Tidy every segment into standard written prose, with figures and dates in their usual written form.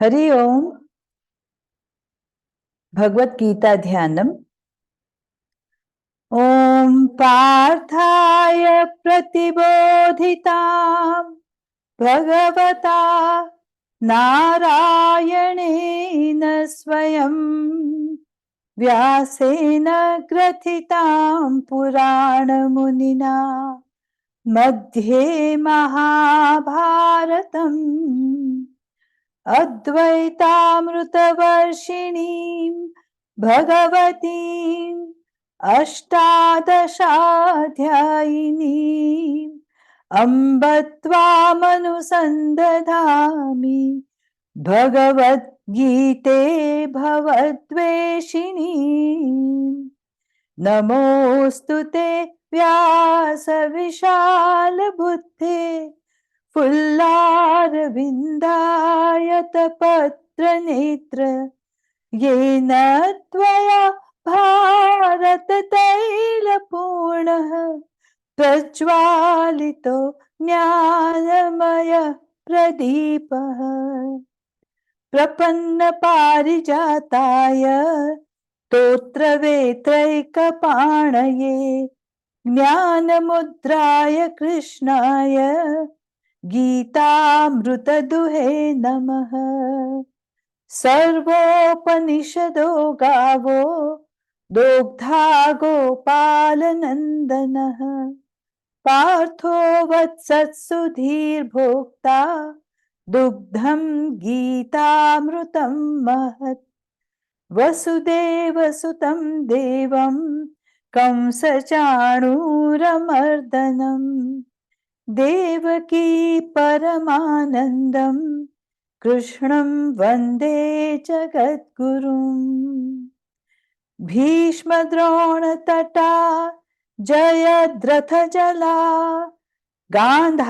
हरि ओम। भगवत गीता ध्यानम। ओम पार्थाय प्रतिबोधितां भगवता नारायणेन स्वयं व्यासेन ग्रथितां पुराणमुनिना मध्ये महाभारतम् अद्वैतामृतवर्षिणीं भगवतीम् अष्टादशाध्यायिनीम् अम्ब त्वामनुसन्दधामि भगवद्गीते भवद्वेषिणीम्। नमोऽस्तु ते व्यास विशाल बुद्धे फुल्लारविन्दायतपत्र नेत्र येन त्वया भारततैलपूर्णः प्रज्वालितो ज्ञानमयः प्रदीपः प्रपन्नपारिजाताय स्तोत्रवेत्रैकपाणये ज्ञानमुद्राय कृष्णाय गीतामृतदुहे नमः। सर्वोपनिषदो गावो दोग्धा गोपालनन्दनः पार्थो वत्सत्सुधीर्भोक्ता दुग्धं गीतामृतं महत्। वसुदेवसुतं देवं कंसचाणूरमर्दनं देवकी परमानन्दं कृष्णं वन्दे जगद्गुरुम्। भीष्मद्रोणतटा जयद्रथजला गान्धारनीलोत्पला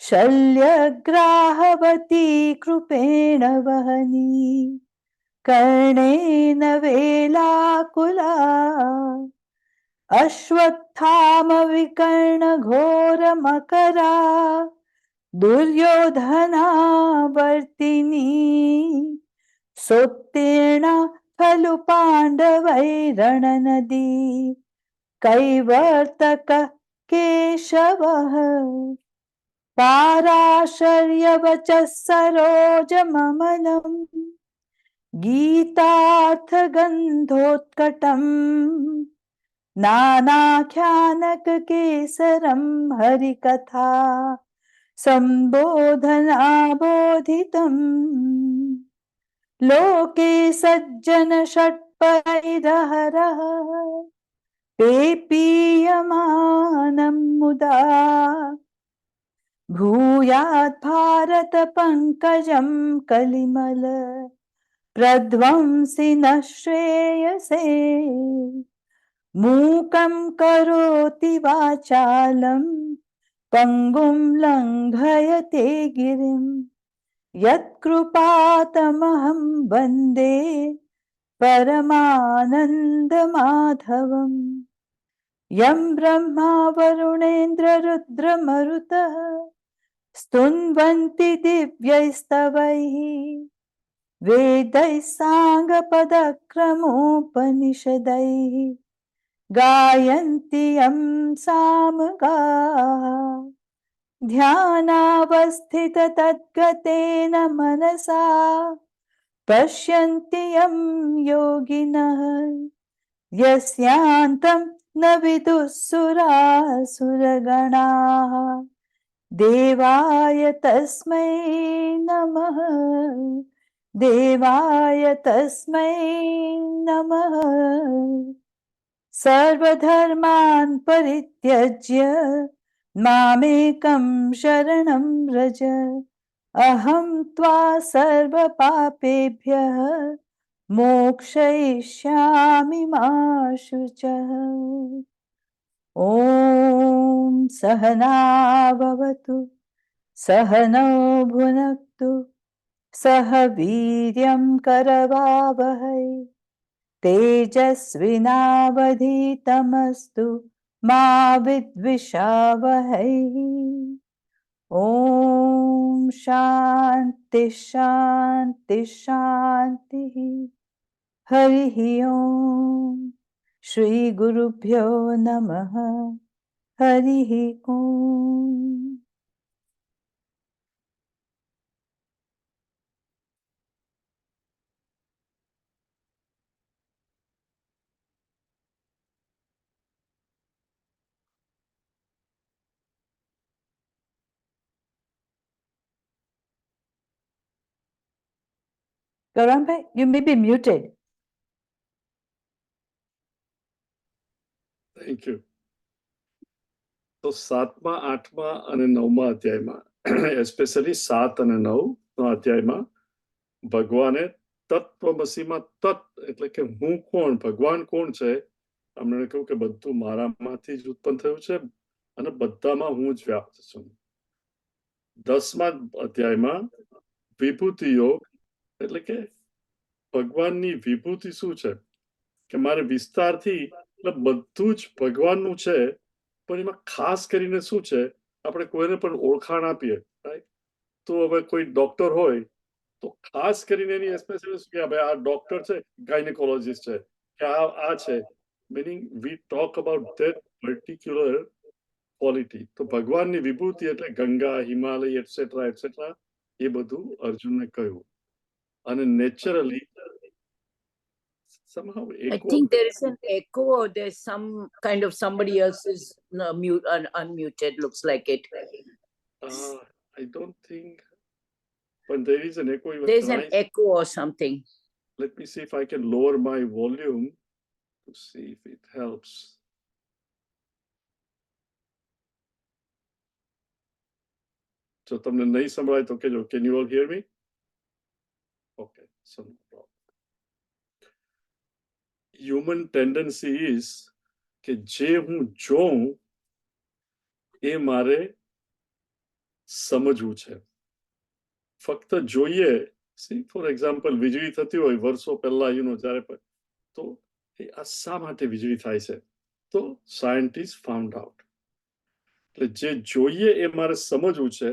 शल्यग्राहवती कृपेण वहनी कर्णेन वेलाकुला अश्वत्थामविकर्णघोरमकरा दुर्योधना वर्तिनी सोत्तीर्णा खलु पाण्डवैरणनदी कैवर्तकः केशवः पाराशर्यवचः सरोजममलम् गीतार्थगन्धोत्कटम् नानाख्यानककेसरं हरिकथा सम्बोधनाबोधितम् लोके सज्जन षट्परैरहरः पेपीयमानं मुदा भूयात् भारत पंकजं कलिमल प्रध्वंसि न श्रेयसे मूकं करोति वाचालं पंगुं लंघयते गिरिं यत्कृपातमहं वन्दे परमानन्दमाधवम्। यं ब्रह्मा वरुणेन्द्र रुद्रमरुतः स्तुन्वन्ति दिव्यैस्तवैः वेदैः साङ्गपदक्रमोपनिषदैः गायन्ति यं सामगाः ध्यानावस्थिततद्गतेन मनसा पश्यन्ति यं योगिनः यस्यान्तं न विदुः सुरासुरगणाः देवाय तस्मै नमः देवाय तस्मै नमः। सर्वधर्मान् परित्यज्य मामेकं शरणं व्रज अहं त्वा सर्वपापेभ्यः मोक्षयिष्यामि मा शुचः। ॐ सहना भवतु सहनौ भुनक्तु सह वीर्यं करवावहै तेजस्विनावधीतमस्तु मा विद्विषावहै। ॐ शान्ति शान्ति शान्तिः। हरिः ॐ। श्रीगुरुभ्यो नमः। हरिः ॐ। Gaurang bhai, you may be muted. Thank you. તો 7મા 8મા અને 9મા અધ્યાયમાં એસ્પેશિયલી 7 અને 9 અધ્યાયમાં ભગવાને તત્વમસીમાં તત્ એટલે કે હું કોણ, ભગવાન કોણ છે, અમને કહ્યું કે બધું મારામાંથી જ ઉત્પન્ન થયું છે અને બધામાં હું જ વ્યાપ્ત છું. 10મા અધ્યાયમાં વિભૂતિ યોગ એટલે કે ભગવાનની વિભૂતિ શું છે, કે મારે વિસ્તારથી એટલે બધું જ ભગવાનનું છે, પણ એમાં ખાસ કરીને શું છે, આપણે કોઈને પણ ઓળખાણ આપીએ, રાઈટ? તો હવે કોઈ ડોક્ટર હોય તો ખાસ કરીને એની સ્પેશિયાલિટી કે ભાઈ આ ડોક્ટર છે, ગાયનેકોલોજીસ્ટ છે, કે આ છે, meaning V talk about that particular quality. તો ભગવાનની વિભૂતિ એટલે ગંગા, હિમાલય એટસેટ્રા એટસેટ્રા એ બધું અર્જુનને કહ્યું. અને naturally somehow I think there is an echo or there's some kind of somebody else is mute unmuted, looks like it. I don't think, but there is an echo. There's an echo or something. Let me see if I can lower my volume to see if it helps. So તમને નહીં સંભળાય તો કહેજો. Can you all hear me? Okay, so no problem. Human tendency is કે જે હું જોઉં એ મારે સમજવું છે. ફક્ત જોઈએ, see for example વીજળી થતી હોય વર્ષો પહેલા જ્યારે તો આ શા માટે વીજળી થાય છે, તો સાયન્ટિસ્ટ ફાઉન્ડ આઉટ. એટલે જે જોઈએ એ મારે સમજવું છે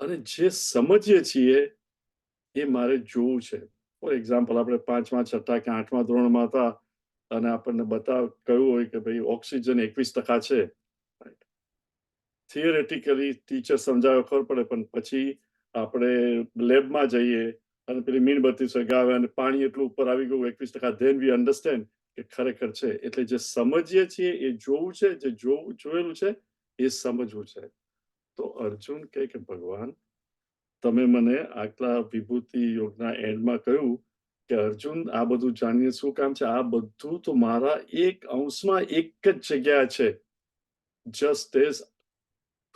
અને જે સમજીએ છીએ એ મારે જોવું છે. ફોર એક્ઝામ્પલ આપણે 5મા 6ઠા કે 8મા ધોરણમાં હતા અને આપણને કહ્યું હોય કે ભાઈ ઓક્સિજન 21% છે, થિયરેટિકલી ટીચર સમજાવે ખબર પડે, પણ પછી આપણે લેબમાં જઈએ અને પેલી મીણબત્તી સગાવે અને પાણી એટલું ઉપર આવી ગયું 21%, ધેન વી અન્ડરસ્ટેન્ડ કે ખરેખર છે. એટલે જે સમજીએ છીએ એ જોવું છે, જે જોયેલું છે એ સમજવું છે. તો અર્જુન કહે કે ભગવાન તમે મને આટલા વિભૂતિ યોગના એન્ડમાં કહ્યું કે અર્જુન આ બધું જાણીને શું કામ છે, આ બધું તો મારા એક અંશમાં એક જ જગ્યા છે. જસ્ટ એઝ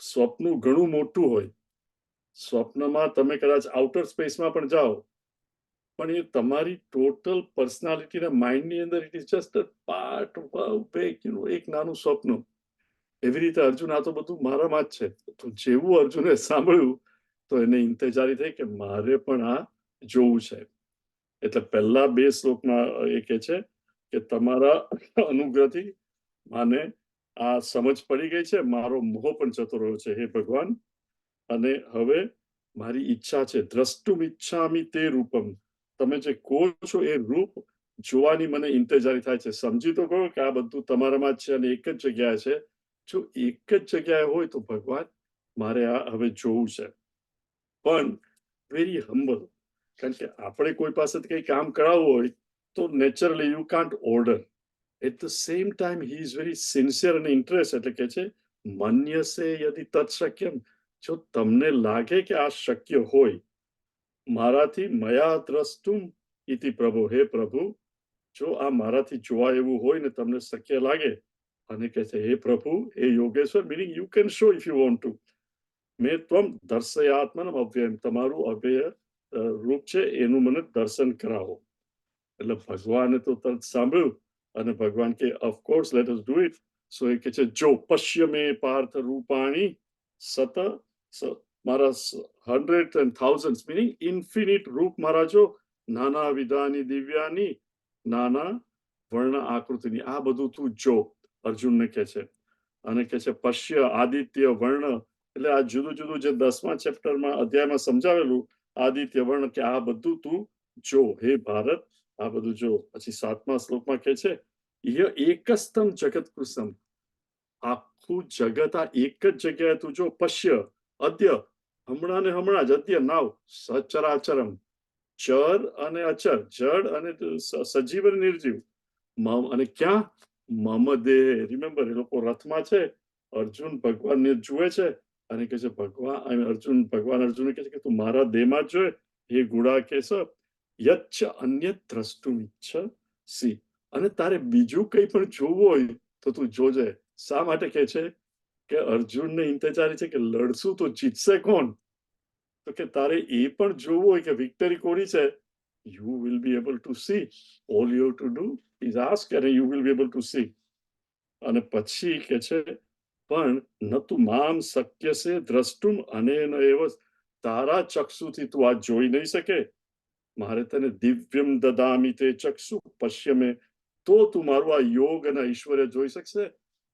સ્વપ્ન ઘણું મોટું હોય, સ્વપ્નમાં તમે કદાચ આઉટર સ્પેસમાં પણ જાઓ, પણ એ તમારી ટોટલ પર્સનાલિટીના માઇન્ડની અંદર it is just a part of એક નાનું સ્વપ્ન. એવી રીતે અર્જુન આ તો બધું મારામાં જ છે. તો જેવું અર્જુને સાંભળ્યું તો એને ઇંતજારી થઈ કે મારે પણ આ જોવું છે. એટલે પહેલા 2 શ્લોકમાં એ કહે છે કે તમારા અનુગ્રહથી મને આ સમજ પડી ગઈ છે, મારો મોહ પણ જતો રહ્યો છે હે ભગવાન, અને હવે મારી ઈચ્છા છે દ્રષ્ટુમ ઈચ્છામિ તે રૂપમ, તમે જે કહો છો એ રૂપ જોવાની મને ઇંતજારી થાય છે. સમજી તો ગયો કે આ બધું તમારામાં જ છે અને એક જ જગ્યાએ છે. જો એક જ જગ્યાએ હોય તો ભગવાન મારે આ હવે જોવું છે. પણ વેરી હમ્બલ, કારણ કે આપણે કોઈ પાસેથી કંઈ કામ કરાવવું હોય તો naturally you can't order. At the same time he is very sincere અને ઇન્ટરેસ્ટ. એટલે કે છે મન્યસે યદિ તત્ શક્યમ, જો તમને લાગે કે આ શક્ય હોય મારાથી મયા દ્રષ્ટુમ ઇતિ પ્રભુ, હે પ્રભુ જો આ મારાથી જોવા એવું હોય ને તમને શક્ય લાગે, અને કહે છે હે પ્રભુ હે Yogeshwar, meaning you can show if you want to, મેં ત્વમ દર્શયાત્મનમ અવ્યયમ, તમારું અવ્યય રૂપ છે એનું મને દર્શન કરાવો. એટલે ભગવાને તો તરત સાંભળ્યું અને ભગવાન કે of course let us do it. So એ કે છે જો પશ્ય મે પાર્થ રૂપાણી સત મારા 100s and 1000s meaning infinite રૂપ મારા જો, નાના વિધાની દિવ્યાની, નાના વર્ણ આકૃતિની, આ બધું તું જો, અર્જુનને કહે છે. અને કે છે પશ્ય આદિત્ય વર્ણ, એટલે આ જુદું જુદું જે 10મા ચેપ્ટરમાં અધ્યાયમાં સમજાવેલું આદિત્ય વર્ણ, કે આ બધું તું જો, હે ભારત આ બધું જો. પછી 7મા શ્લોકમાં કે છે ય એકસ્તમ જગત કૃષ્ણ, આખું જગત આ એક જ જગ્યાએ તું જો. પશ્ય અદ્ય, હમણાં ને હમણાં જ, અદ્ય નાવ સચરાચરમ, ચર અને અચર, જડ અને સજીવ અને નિર્જીવ. અને ક્યાં? મમ દેહ. રિમેમ્બર, એ લોકો રથમાં છે, અર્જુન ભગવાનને જુએ છે અને કહે છે ભગવાન અર્જુન કહે છે કે તું મારા દેહમાં જ જોએ, એ ગુડા કેસ યચ્છ અન્ય દ્રષ્ટુમ ઈચ્છસી, અને તારે બીજું કંઈ પણ જોવું હોય તો તું જોજે. શા માટે કહે છે? કે અર્જુનને ઇંતજારી છે કે લડશું તો જીતશે કોણ? તો કે તારે એ પણ જોવું હોય કે વિક્ટરી કોની છે. You will be able to see. All you have to do is ask and you will be able to see. અને પછી કે છે પણ નતુ મામ શક્ય છે દ્રષ્ટુમ અનેન એવ, તારા ચક્ષુથી તું આ જોઈ નહીં શકે. મારે તને દિવ્યમ દદામી તે ચક્ષુ પશ્યમે, તો તું મારું આ યોગ અને ઐશ્વર્ય જોઈ શકશે.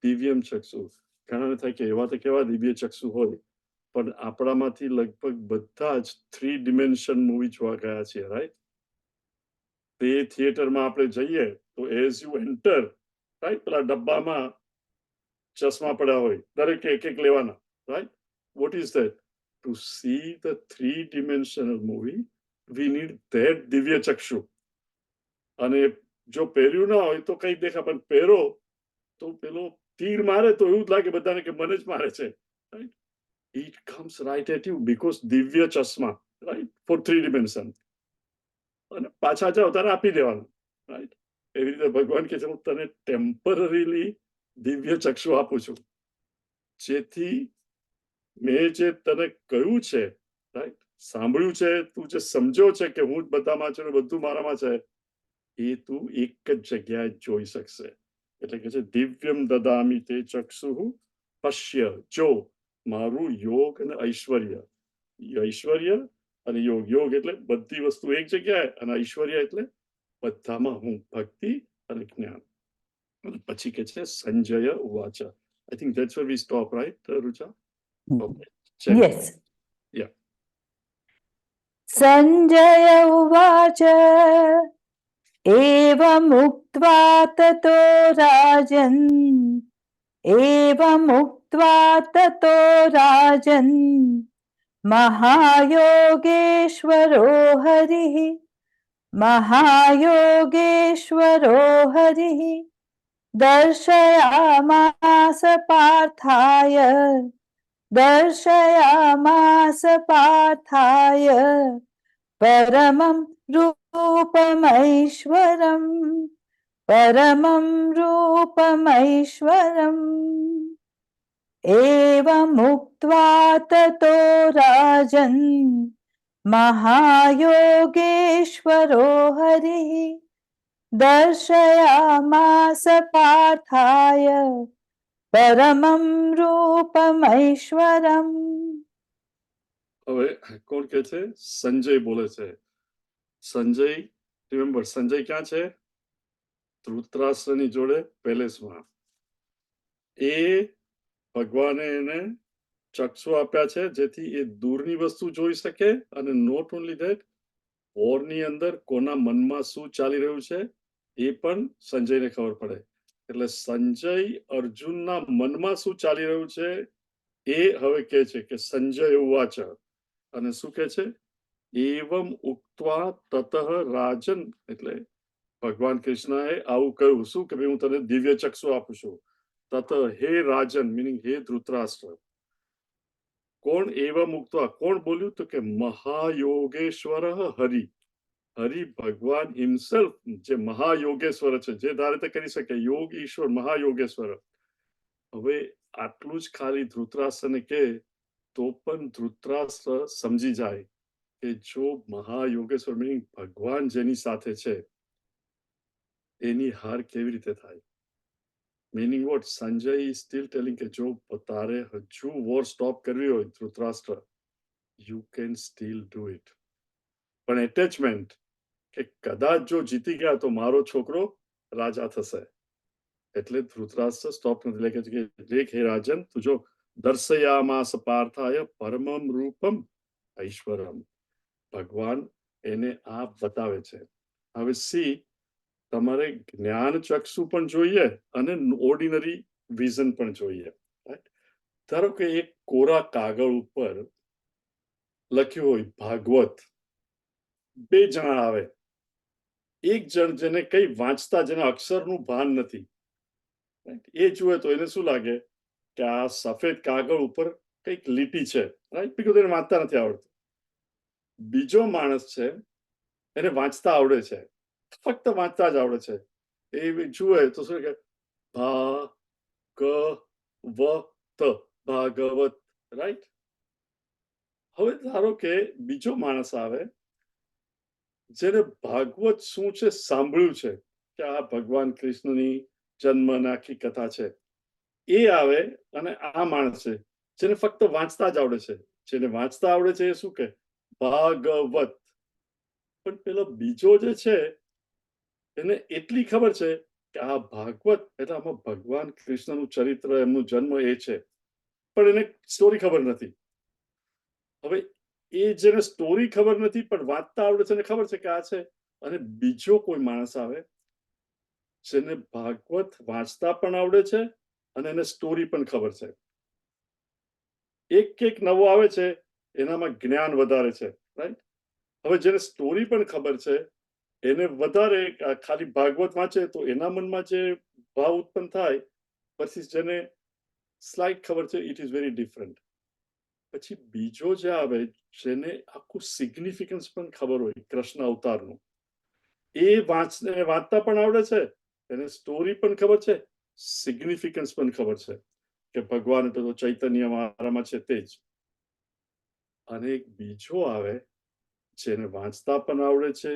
દિવ્યમ ચક્ષુ, ઘણાને થાય કે એવા તો કેવા દિવ્ય ચક્ષુ હોય, પણ આપણામાંથી લગભગ બધા જ 3 ડિમેન્શન મૂવી જોવા ગયા છીએ, રાઈટ? તે થિયેટરમાં આપણે જઈએ તો એઝ યુ એન્ટર, રાઈટ, પેલા ડબ્બામાં ચશ્મા પડ્યા હોય, દરેક એક એક લેવાના, right? What is that? To see the 3 dimensional movie we need that દિવ્ય ચક્ષુ. અને જો પહેર્યું ના હોય તો કઈ દેખા, પણ પહેરો તો પેલો તીર મારે તો એવું જ લાગે બધાને કે મને જ મારે છે, right? It comes right at you because દિવ્ય ચશ્મા, રાઈટ, ફોર 3 dimension. અને પાછા જાઓ ત્યારે આપી દેવાનું, રાઈટ? એવી રીતે ભગવાન કે છે હું તને ટેમ્પરરીલી દિવ્ય ચક્ષુ આપું છું, જેથી મેં જે તને કહ્યું છે, રાઈટ, સાંભળ્યું છે, તું જે સમજ્યો છે કે હું જ બધામાં છું ને બધું મારામાં છે, એ તું એક જ જગ્યાએ જોઈ શકશે. એટલે કે છે દિવ્યમ દદામી તે ચક્ષુ પશ્ય, જો મારું યોગ અને ઐશ્વર્ય. ઐશ્વર્ય અને યોગ, યોગ એટલે બધી વસ્તુ એક જગ્યાએ, અને ઐશ્વર્ય એટલે બધામાં હું, ભક્તિ અને જ્ઞાન. અને પછી કે છે સંજય ઉવાચ. I think that's where we stop, right Rucha? Okay. Yes. Yeah. Sanjay uvaच एवमुक्त्वा ततो राजन् महायोगेश्वरो हरिः दर्शयामास पार्थाय परमं रूपमैश्वरम् एवमुक्त्वा ततो राजन् महायोगेश्वरो हरिः दर्शयामास पार्थाय परमं रूपमैश्वरम्. હવે કોણ કે છે? સંજય બોલે છે. સંજય, રિમેમ્બર સંજય ક્યાં છે? ધૃતરાષ્ટ્રની જોડે પેલેસમાં. એ ભગવાને એને ચક્ષુ આપ્યા છે જેથી એ દૂરની વસ્તુ જોઈ શકે, અને નોટ ઓનલી ધેટ, વોરની અંદર કોના મનમાં શું ચાલી રહ્યું છે એ પણ સંજયને ખબર પડે. એટલે સંજય અર્જુનના મનમાં શું ચાલી રહ્યું છે એ હવે કહે છે કે સંજય ઉવાચ. અને શું કહે છે? એવમ ઉક્ત્વા તતઃ રાજન, એટલે ભગવાન કૃષ્ણએ આવું કહ્યું. શું કે ભાઈ હું તને દિવ્ય ચક્ષુ આપું છું. તત, હે રાજન, મિનિંગ હે ધૃતરાષ્ટ્ર. કોણ એવમ ઉક્ત્વા, કોણ બોલ્યું? તો કે મહાયોગેશ્વર હરિ. હરિ ભગવાન હિમસેલ્ફ, જે મહાયોગેશ્વર છે, જે ધારે તે કરી શકે, યોગ ઈશ્વર, મહાયોગેશ્વર. હવે આટલું જ ખાલી ધૃતરાષ્ટ્રને કે તો પણ ધૃતરાષ્ટ્ર સમજી જાય કે જો મહાયોગેશ્વર મિનિંગ ભગવાન જેની સાથે છે એની હાર કેવી રીતે થાય. Meaning what? Sanjay is still telling કે જો તારે હજુ વોર સ્ટોપ કરવી હોય Dhritarashtra, you can still do it. પણ એટેચમેન્ટ કે કદાચ જો જીતી ગયા તો મારો છોકરો રાજા થશે, એટલે ધૃતરાષ્ટ્ર સ્ટોપ નથી લખે છે કે દેખ હે રાજન તુજો દર્શયામાસ પાર્થાય પરમમ રૂપમ ઐશ્વરમ. ભગવાન એને આ બતાવે છે. હવે સી, તમારે જ્ઞાન ચક્ષુ પણ જોઈએ અને ઓર્ડિનરી વિઝન પણ જોઈએ. ધારો કે એક કોરા કાગળ ઉપર લખ્યું હોય ભાગવત, બે જણા આવે, એક જણ જેને કઈ વાંચતા, જેને અક્ષરનું ભાન નથી, એ જુએ તો એને શું લાગે કે આ સફેદ કાગળ ઉપર કઈક લીટી છે, રાઈટ, બીકોઝ એને વાંચતા નથી આવડતું. બીજો માણસ છે, એને વાંચતા આવડે છે, ફક્ત વાંચતા જ આવડે છે, એ જુએ તો શું કે ભા ગ વ ત, ભાગવત, રાઈટ. હવે ધારો કે બીજો માણસ આવે જેને ભાગવત શું છે સાંભળ્યું છે કે આ ભગવાન કૃષ્ણની જન્મની આખી કથા છે, એ આવે અને આ માણસ છે જેને ફક્ત વાંચતા જ આવડે છે, જેને વાંચતા આવડે છે એ શું કે ભાગવત. પણ પેલો બીજો જે છે એને એટલી ખબર છે કે આ ભાગવત એટલે આમાં ભગવાન કૃષ્ણનું ચરિત્ર, એમનું જન્મ એ છે, પણ એને સ્ટોરી ખબર નથી. હવે એ જેને સ્ટોરી ખબર નથી પણ વાંચતા આવડે છે, એને ખબર છે કે આ છે, અને બીજો કોઈ માણસ આવે જેને ભાગવત વાંચતા પણ આવડે છે અને એને સ્ટોરી પણ ખબર છે. એક નવો આવે છે, એનામાં જ્ઞાન વધારે છે, રાઈટ. હવે જેને સ્ટોરી પણ ખબર છે એને વધારે ખાલી ભાગવત વાંચે તો એના મનમાં જે ભાવ ઉત્પન્ન થાય, પછી જેને સ્લાઇટ ખબર છે, ઇટ ઇઝ વેરી ડિફરન્ટ. પછી બીજો જે આવે જેને આખું સિગ્નિફિકન્સ પણ ખબર હોય કૃષ્ણ અવતારનું, એ વાંચતા પણ આવડે છે, એને સ્ટોરી પણ ખબર છે, સિગ્નિફિકન્સ પણ ખબર છે કે ભગવાન તો ચૈતન્ય મારામાં છે તે જ. અને એક બીજો આવે જેને વાંચતા પણ આવડે છે,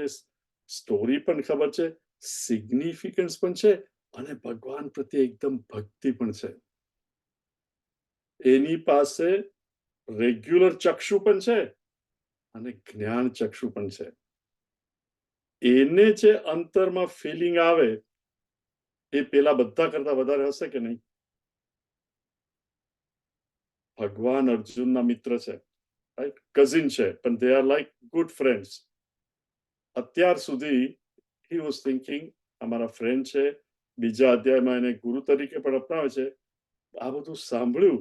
સ્ટોરી પણ ખબર છે, સિગ્નિફિકન્સ પણ છે, અને ભગવાન પ્રત્યે એકદમ ભક્તિ પણ છે. એની પાસે રેગ્યુલર ચક્ષુ પણ છે અને જ્ઞાન ચક્ષુ પણ છે. એને જે અંતરમાં ફિલિંગ આવે એ પેલા બધા કરતા વધારે હશે કે નહીં? ભગવાન અર્જુનના મિત્ર છે, રાઈટ, કઝિન છે, પણ they are like good friends. અત્યાર સુધી હી વોઝ થિંકિંગ અમારા ફ્રેન્ડ છે, બીજા અધ્યાયમાં એને ગુરુ તરીકે પણ અપનાવે છે. આ બધું સાંભળ્યું,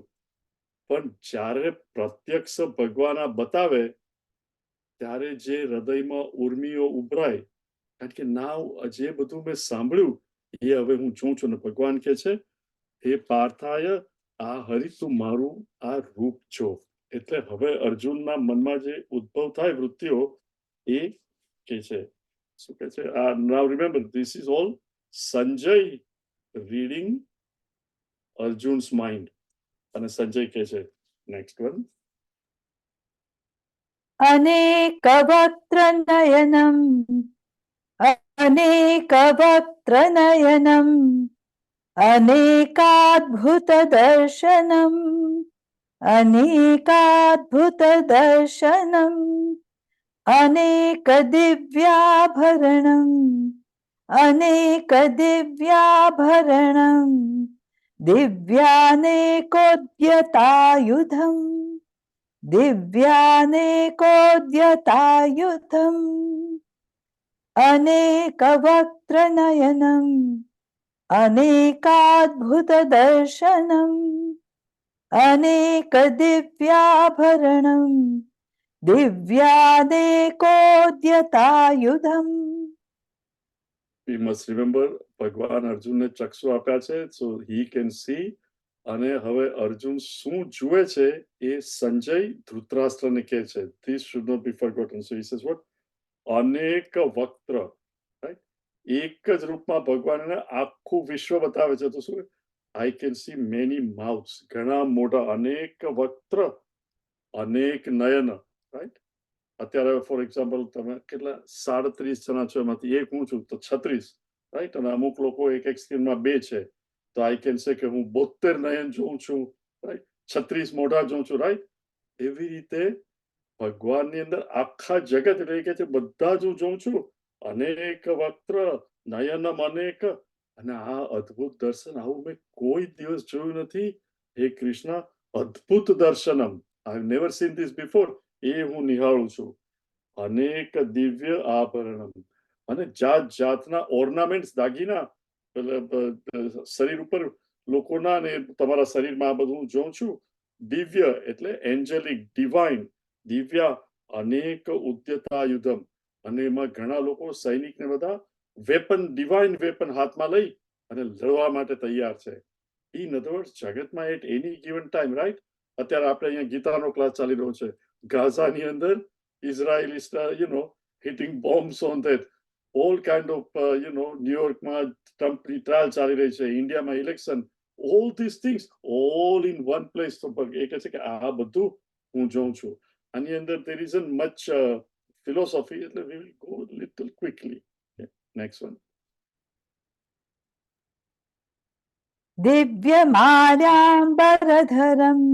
પણ જ્યારે પ્રત્યક્ષ ભગવાન આ બતાવે ત્યારે જે હૃદયમાં ઉર્મિઓ ઉભરાય, કારણ કે નાવ જે બધું મેં સાંભળ્યું એ હવે હું જોઉં છું, ને ભગવાન કે છે હે પાર્થાય આ હરિ તું મારું આ રૂપ જો. એટલે હવે અર્જુનના મનમાં જે ઉદ્ભવ થાય વૃત્તિઓ એ કે છે, શું કે છે, now remember this is all Sanjay reading Arjun's mind. અને સંજય કે છે નેક્સ્ટ વન, अनेकवक्त्रनयनम् अनेकवक्त्रनयनम् अनेकाद्भुतदर्शनम् अनेकाद्भुतदर्शनम् अनेकदिव्याभरणम् अनेकदिव्याभरणम् दिव्यानेकोद्यतायुधम् दिव्यानेकोद्यतायुधम् अनेकवक्त्रनयनम् अनेकाद्भुतदर्शनम् अनेकदिव्याभरणम् दिव्यानेकोद्यतायुधम्. we must remember ભગવાન અર્જુનને ચક્ષુ આપ્યા છે so he can see. અને હવે અર્જુન શું જુએ છે એ સંજય ધૃતરાષ્ટ્રને કહે છે, this should not be forgotten. So he says what? અનેક વક્ત્ર, રાઈટ, એક જ રૂપમાં ભગવાન એને આખું વિશ્વ બતાવે છે. તો શું? I can see many mouths, ઘણા મોઢા, અનેક વક્ત્ર, અનેક નયન, રાઈટ. અત્યારે ફોર એક્ઝામ્પલ તમે કેટલા 37 જણા છો, એમાંથી એક હું છું તો 36, રાઈટ, અને અમુક લોકો એક સ્ક્રીનમાં 2 છે, તો આઈ કેન સે કે હું 72 નયન જોઉં છું, રાઈટ, 36 મોઢા જોઉં છું, રાઈટ. એવી રીતે ભગવાનની અંદર આખા જગત, એટલે કે છે બધા જ હું જોઉં છું, અનેક વક્ત્ર નયનમ અનેક, અને આ અદ્ભુત દર્શન આવું મેં કોઈ દિવસ જોયું નથી. હે કૃષ્ણ, અદ્ભુત દર્શનમ. I have never seen this before. એ હું નિહાળું છું. અનેક દિવ્ય આભરણમ, અને જાત જાતના ઓર્નામેન્ટ્સ, દાગીના શરીર ઉપર લોકોના, અને તમારા શરીરમાં આ બધું હું જોઉં છું. દિવ્ય એટલે એન્જેલિક, ડિવાઇન, દિવ્ય, અનેક ઉદ્યતાયુધમ, અને એમાં ઘણા લોકો સૈનિકને બધા વેપન, ડિવાઇન વેપન હાથમાં લઈ અને લડવા માટે તૈયાર છે. ઇન અધર વર્ડ્સ, જગતમાં at any given time, right? અત્યારે આપણે અહીંયા ગીતાનો ક્લાસ ચાલી રહ્યો છે. ગાઝાની અંદર ઇઝરાયલિસ્ટ hitting bombs on that. All kind of ન્યુયોર્કમાં ટ્રમ્પની ટ્રાયલ ચાલી રહી છે, ઇન્ડિયામાં election, all these things all in one place. તો એ કહે છે કે આ બધું હું જોઉં છું. આની અંદર there isn't much philosophy, એટલે we will go little quickly. Next one. दिव्यमाल्याम्बरधरम्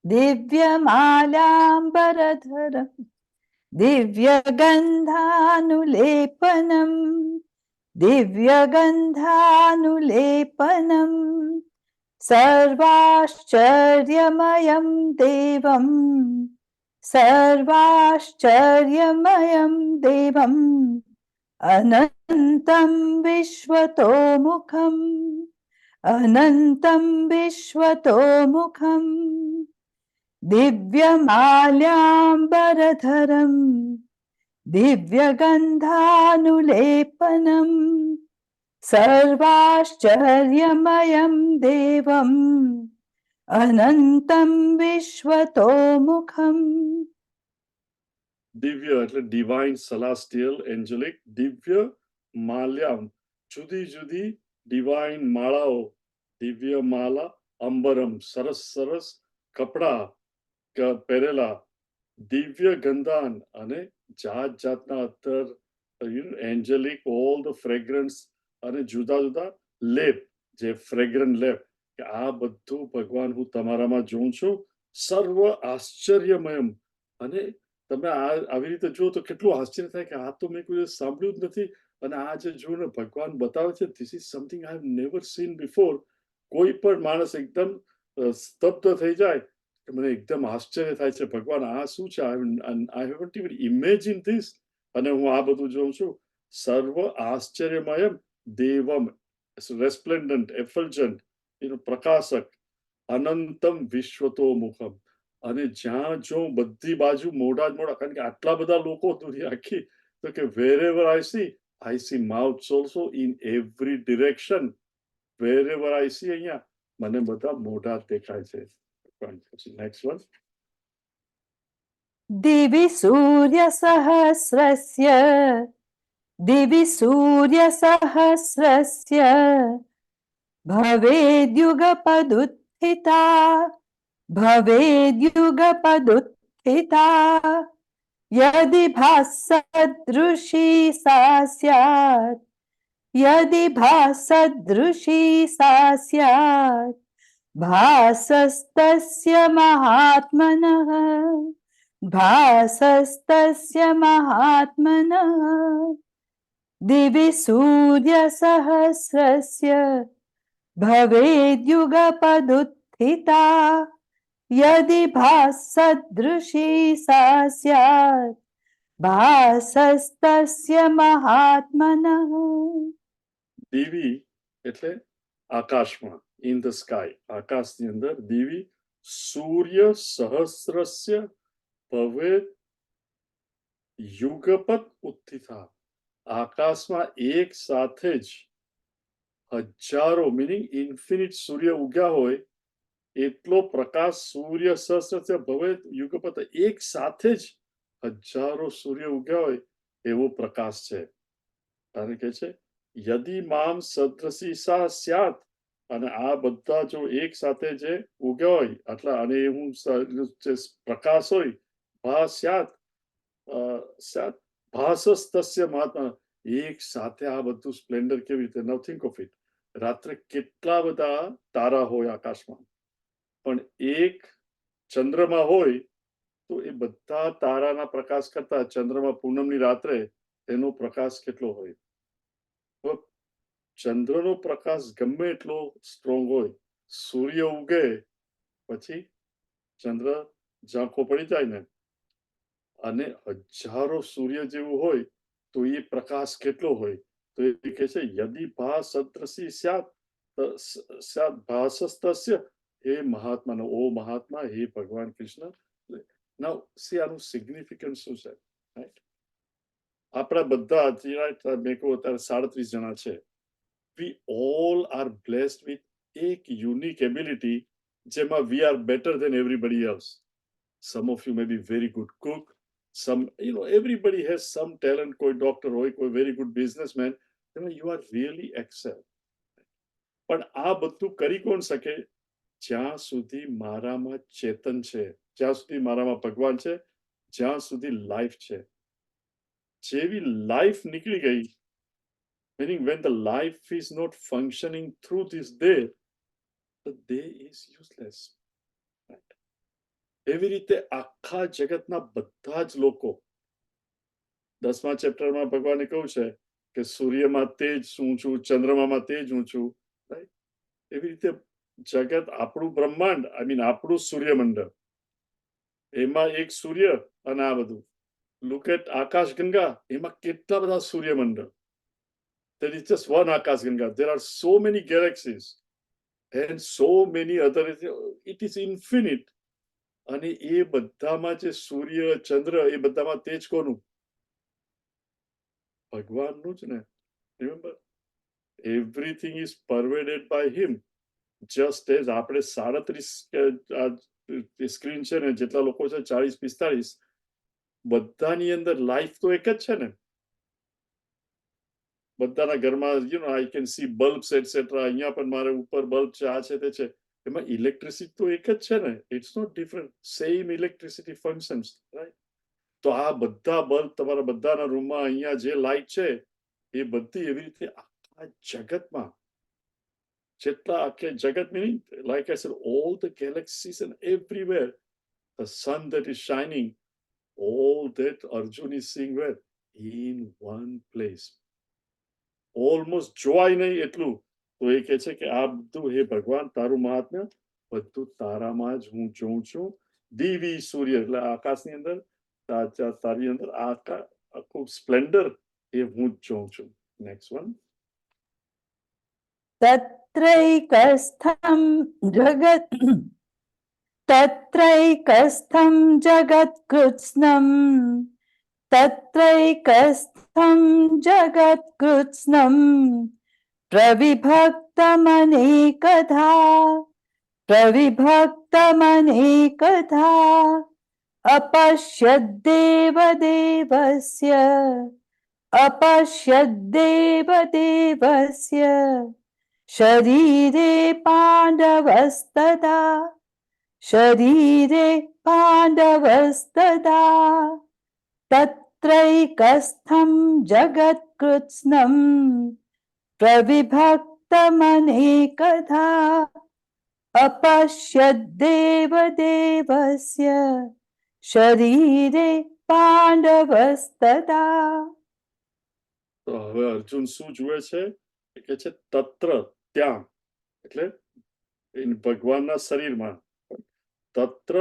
दिव्यमाल्याम्बरधरम् दिव्यगन्धानुलेपनम् दिव्यगन्धानुलेपनम् सर्वाश्चर्यमयं देवम् सर्वाश्चर्यमयं देवम् अनन्तं विश्वतोमुखम् अनन्तं विश्वतोमुखम् दिव्यमाल्याम्बरधरम् दिव्यगन्धानुलेपनम् सर्वाश्चर्यमयं देवम् अनन्तं विश्वतोमुखम्. દિવ્ય એટલે ડિવાઇન, સેલેસ્ટિયલ, એન્જેલિક. દિવ્ય માલ્યામ, જુદી જુદી ડિવાઇન માળાઓ. દિવ્ય માલા અંબરમ, સરસ સરસ કપડા પહેરેલા. દિવ્ય ગંધાન, અને જાત જાતના અત્તર, એન્જેલિક, ઓલ ધ ફ્રેગ્રન્સ, અને જુદા જુદા લેપ, જે ફ્રેગ્રન્ટ લેપ, કે આ બધું ભગવાન હું તમારામાં જોઉં છું. સર્વ આશ્ચર્યમયમ, અને તમે આવી રીતે જુઓ તો કેટલું આશ્ચર્ય થાય કે આ તો મેં કોઈ સાંભળ્યું જ નથી. અને આ જે જુઓ ને ભગવાન બતાવે છે, this is something I have never scene before. કોઈ પણ માણસ એકદમ સ્તબ્ધ થઈ જાય કે મને એકદમ આશ્ચર્ય થાય છે, ભગવાન આ શું છે, આઈ હેવન્ટ ઇવન ઇમેજિન ધીસ. અને હું આ બધું જોઉં છું. સર્વ આશ્ચર્યમયમ દેવમ, રેસ્પ્લેન્ડન્ટ, એફલ્જન્ટ, પ્રકાશક. અનંતમ વિશ્વતોમુખમ, અને જ્યાં જો બધી બાજુ મોઢા જ મોઢા, કારણ કે આટલા બધા લોકો દુનિયા આખી, તો કે wherever I see mouths also in every direction. Wherever I see, અહીંયા મને બધા મોઢા દેખાય છે. Next one. दिवि सूर्यसहस्रस्य दिवि सूर्यसहस्रस्य भवेद्युगपदुत्थिता भवेद्युगपदुत्थिता यदि भासदृशी सा स्यात् यदि भासदृशी सा स्यात् भासस्तस्य महात्मनः भासस्तस्य महात्मनः दिवि सूर्यसहस्रस्य भवेद्युगपदुत्थिता यदि भासदृशी सा स्यात् भासस्तस्य महात्मनः. દિવી એટલે આકાશમાં, ઇન ધ સ્કાય, આકાશની અંદર. દિવી સૂર્ય સહસ્રસ્ય ભવેત યુગપત ઉત્થિતા, આકાશમાં એક સાથે જ હજારો, મીનિંગ ઇન્ફિનિટ સૂર્ય ઉગ્યા હોય એટલો પ્રકાશ. સૂર્ય સહસ્રસ્ય ભવેત યુગપત, એક સાથે જ હજારો સૂર્ય ઉગ્યા હોય એવો પ્રકાશ છે. અને કે છે યદિ મામ સદૃશી સા સ્યાત, અને આ બધા જો એક સાથે જે ઉગ્યા હોય આટલા, અને હું જે પ્રકાશ હોય, ભા સ્યાત સ્યાત ભાસસ્તસ્ય મહાત્મા, એક સાથે આ બધું સ્પ્લેન્ડર કેવી રીતે. નાઉ થિંક ઓફ ઇટ, રાત્રે કેટલા બધા તારા હોય આકાશમાં, પણ એક ચંદ્રમાં હોય તો એ બધા તારાના પ્રકાશ કરતા ચંદ્રમાં પૂનમની રાત્રે એનો પ્રકાશ કેટલો હોય. ચંદ્રનો પ્રકાશ ગમે એટલો સ્ટ્રોંગ હોય, સૂર્ય ઉગે પછી ચંદ્ર ઝાંખો પડી જાય ને, અને હજારો સૂર્ય જેવું હોય તો એ પ્રકાશ કેટલો હોય, તો એ કહે છે યદિ ભાસદૃશી સ્યાત સ્યાત ભાસસ્તસ્ય, હે મહાત્મા, ઓ મહાત્મા, હે ભગવાન કૃષ્ણ. નાઉ સી આનું સિગ્નિફિકન્સ શું છે, રાઈટ? આપણા બધા મેં કહું અત્યારે 37 જણા છે. we all are blessed with એક unique ability જેમાં we are better than everybody else. Some of you may be very good cook, some, everybody has some talent. કોઈ ડોક્ટર હોય, કોઈ very good businessman, you are really excel. પણ આ બધું કરી કોણ શકે? જ્યાં સુધી મારામાં ચેતન છે, જ્યાં સુધી મારામાં ભગવાન છે, જ્યાં સુધી લાઈફ છે. જેવી લાઈફ નીકળી ગઈ, meaning when the life is not functioning through this day, the day is useless. Right? એવી રીતે આખા જગતના બધા જ લોકો, 10મા ચેપ્ટરમાં ભગવાને કહ્યું છે કે સૂર્યમાં તેજ હું છું, ચંદ્રમામાં તેજ હું છું, રાઈટ? એવી રીતે જગત, આપણું બ્રહ્માંડ, આઈ મીન આપણું સૂર્યમંડળ, એમાં એક સૂર્ય અને આ બધું. લુક એટ આકાશગંગા, એમાં કેટલા બધા સૂર્યમંડળ. There is just one Akashganga. There are so many galaxies and so many other. It is infinite. અને એ બધામાં જે સૂર્ય, ચંદ્ર, એ બધામાં તેજ કોનું? ભગવાનનું જ ને. Remember, everything is pervaded by him. Just as આપણે 37 સ્ક્રીન છે ને, જેટલા લોકો છે 40-45, બધાની અંદર લાઈફ તો એક જ છે ને. બધાના ઘરમાં I can see bulbs etcetera. અહીંયા પણ મારે ઉપર બલ્બ છે, આ છે, તે છે. એમાં ઇલેક્ટ્રિસિટી તો એક જ છે ને. It's not different. Same electricity functions, right? તો આ બધા બલ્બ તમારા બધાના રૂમમાં, અહીંયા જે લાઈટ છે, એ બધી એવી રીતે આખા જગતમાં, જેટલા આખે જગત, meaning like I said, all the galaxies and everywhere, the sun that is shining, all that Arjun is seeing where? In one place. Almost જોવાય નહીં એટલું. તો એ કહે છે કે આ બધું, હે ભગવાન, તારું મહાત્મ્ય બધું તારામાં જ હું જોઉં છું. દિવી સૂર્ય એટલે આકાશની અંદર, તારી અંદર આખું સ્પ્લેન્ડર એ હું જ જોઉં છું. Next one. તત્રૈકસ્થં જગત તત્રૈકસ્થં જગત્કૃત્સ્નં તત્રૈકસ્થં જગત્કૃત્સ્નં પ્રવિભક્તમનેકધા अपश्यद्देवदेवस्य शरीरे पाण्डवस्तदा तत्रैकस्थं जगत्कृत्स्नं प्रविभक्तमनेकधा अपश्यद्देवदेवस्य शरीरे पाण्डवस्तदा. તો હવે અર્જુન શું જુએ છે? કે છે તત્ર, ત્યાં, એટલે ભગવાનના શરીરમાં. તત્ર,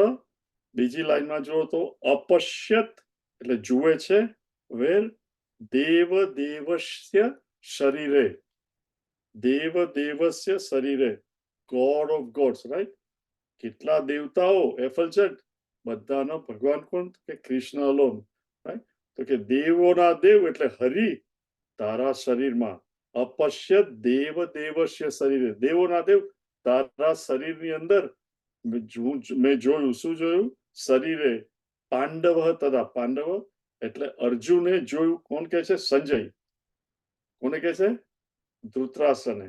બીજી લાઈનમાં જુઓ તો અપશ્યત એટલે જુએ છે, વેર? દેવદેવસ્ય શરીરે. દેવદેવસ્ય શરીરે, ગોડ ઓફ ગોડ્સ, રાઈટ? કેટલા દેવતાઓ, એફલજેડ, બધાનો ભગવાન કોણ? કે કૃષ્ણ અલોન, રાઈટ? તો કે દેવોના દેવ એટલે હરિ તારા શરીરમાં. અપશ્યત દેવદેવસ્ય શરીરે, દેવોના દેવ તારા શરીરની અંદર મેં જોયું. શું જોયું? શરીરે. પાંડવ તથા, પાંડવ એટલે અર્જુને જોયું. કોણ કહે છે? સંજય. કોને કહે છે? ધૃતરાષ્ટ્રને.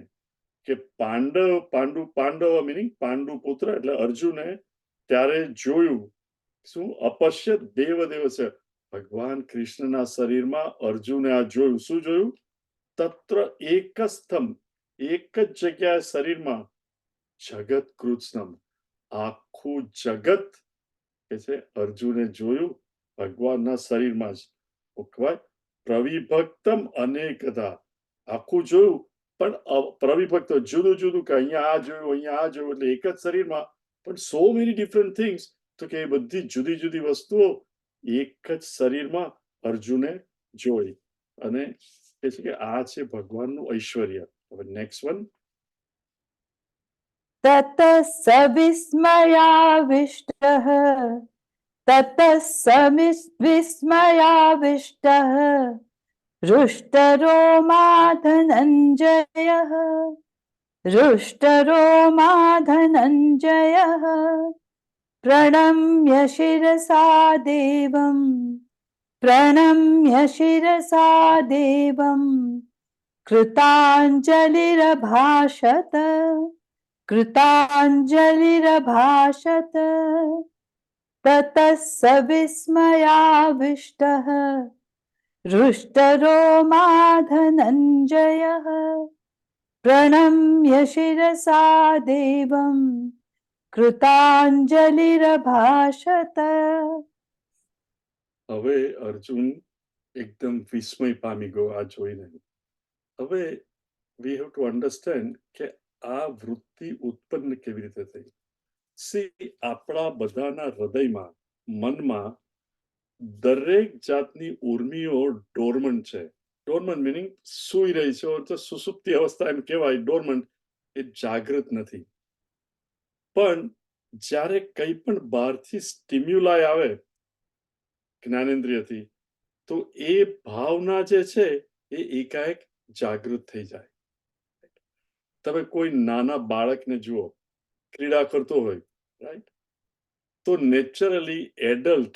કે પાંડવ મીનિંગ પાંડુ પુત્ર એટલે અર્જુને ત્યારે જોયું. શું? અપશ્યત દેવદેવસ્ય, ભગવાન કૃષ્ણના શરીરમાં અર્જુને આ જોયું. શું જોયું? તત્ર એકસ્થમ, એક જ જગ્યાએ શરીરમાં, જગત કૃત્સ્નમ, આખું જગત કે છે અર્જુને જોયું ભગવાનના શરીરમાં જ. કહેવાય પ્રવિભક્તમ અનેકધા, આખું જોયું પણ પ્રવિભક્ત જુદું જુદું કે અહીંયા આ જોયું અહીંયા આ જોયું એટલે એક જ શરીરમાં પણ સો મેની ડિફરન્ટ થિંગ્સ, તો કે એ બધી જુદી જુદી વસ્તુઓ એક જ શરીરમાં અર્જુને જોઈ અને કહે છે કે આ છે ભગવાનનું ઐશ્વર્ય. હવે નેક્સ્ટ વન. ततः स विस्मयाविष्टः ततः स विस्मयाविष्टः रुष्टरोमा धनञ्जयः रुष्टरोमा धनञ्जयः प्रणम्य शिरसा देवं कृताञ्जलिरभाषत ततः स विस्मयाविष्टः रुष्टरोमा धनञ्जयः प्रणम्य शिरसा देवं कृताञ्जलिरभाषत. હવે અર્જુન એકદમ વિસ્મય પામી ગયો આ જોઈને. હવે વી હેવ ટુ અન્ડરસ્ટેન્ડ કે આ વૃત્તિ ઉત્પન્ન કેવી રીતે થઈ. સી, આપણા બધાના હૃદયમાં, મનમાં દરેક જાતની ઉર્મિઓ ડોર્મન્ટ છે. ડોર્મન્ટ મિનિંગ સૂઈ રહી છે, તો સુસુપ્તિ અવસ્થા એમ કહેવાય. ડોર્મન્ટ એ જાગૃત નથી. પણ જ્યારે કંઈ પણ બહારથી સ્ટિમ્યુલાય આવે જ્ઞાનેન્દ્રિયથી, તો એ ભાવના જે છે એ એકાએક જાગૃત થઈ જાય. તમે કોઈ નાના બાળકને જુઓ, ક્રીડા કરતો હોય, રાઈટ, તો નેચરલી એડલ્ટ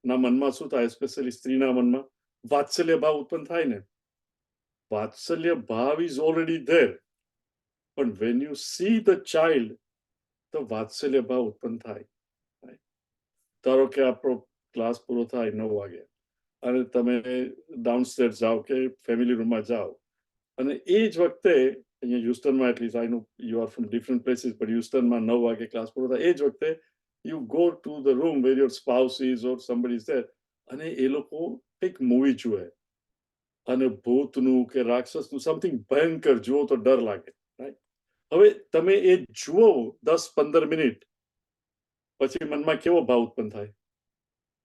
ના મનમાં શું થાય, સ્પેશિયલી સ્ત્રીના મનમાં વાત્સલ્ય ભાવ ઉત્પન્ન થાય ને. વાત્સલ્ય ભાવ ઇઝ ઓલરેડી ધેર, પણ when you see the child, તો વાત્સલ્ય ભાવ ઉત્પન્ન થાય. ધારો કે આપણો ક્લાસ પૂરો થાય 9 વાગે અને તમે ડાઉનસ્ટેર્સ જાઓ કે ફેમિલી રૂમમાં જાઓ, અને એ જ વખતે અહીંયા હ્યુસ્ટનમાં, at least I know you are from different places, પણ હ્યુસ્ટનમાં 9 વાગે ક્લાસ પૂરો થાય, એ જ વખતે you go to the room where your spouse is or somebody is there, અને એ લોકો એક મૂવી જુએ અને ભૂતનું કે રાક્ષસનું સમથિંગ ભયંકર જુઓ તો ડર લાગે, રાઈટ. હવે તમે એ જુઓ 10-15 મિનિટ પછી મનમાં કેવો ભાવ ઉત્પન્ન થાય?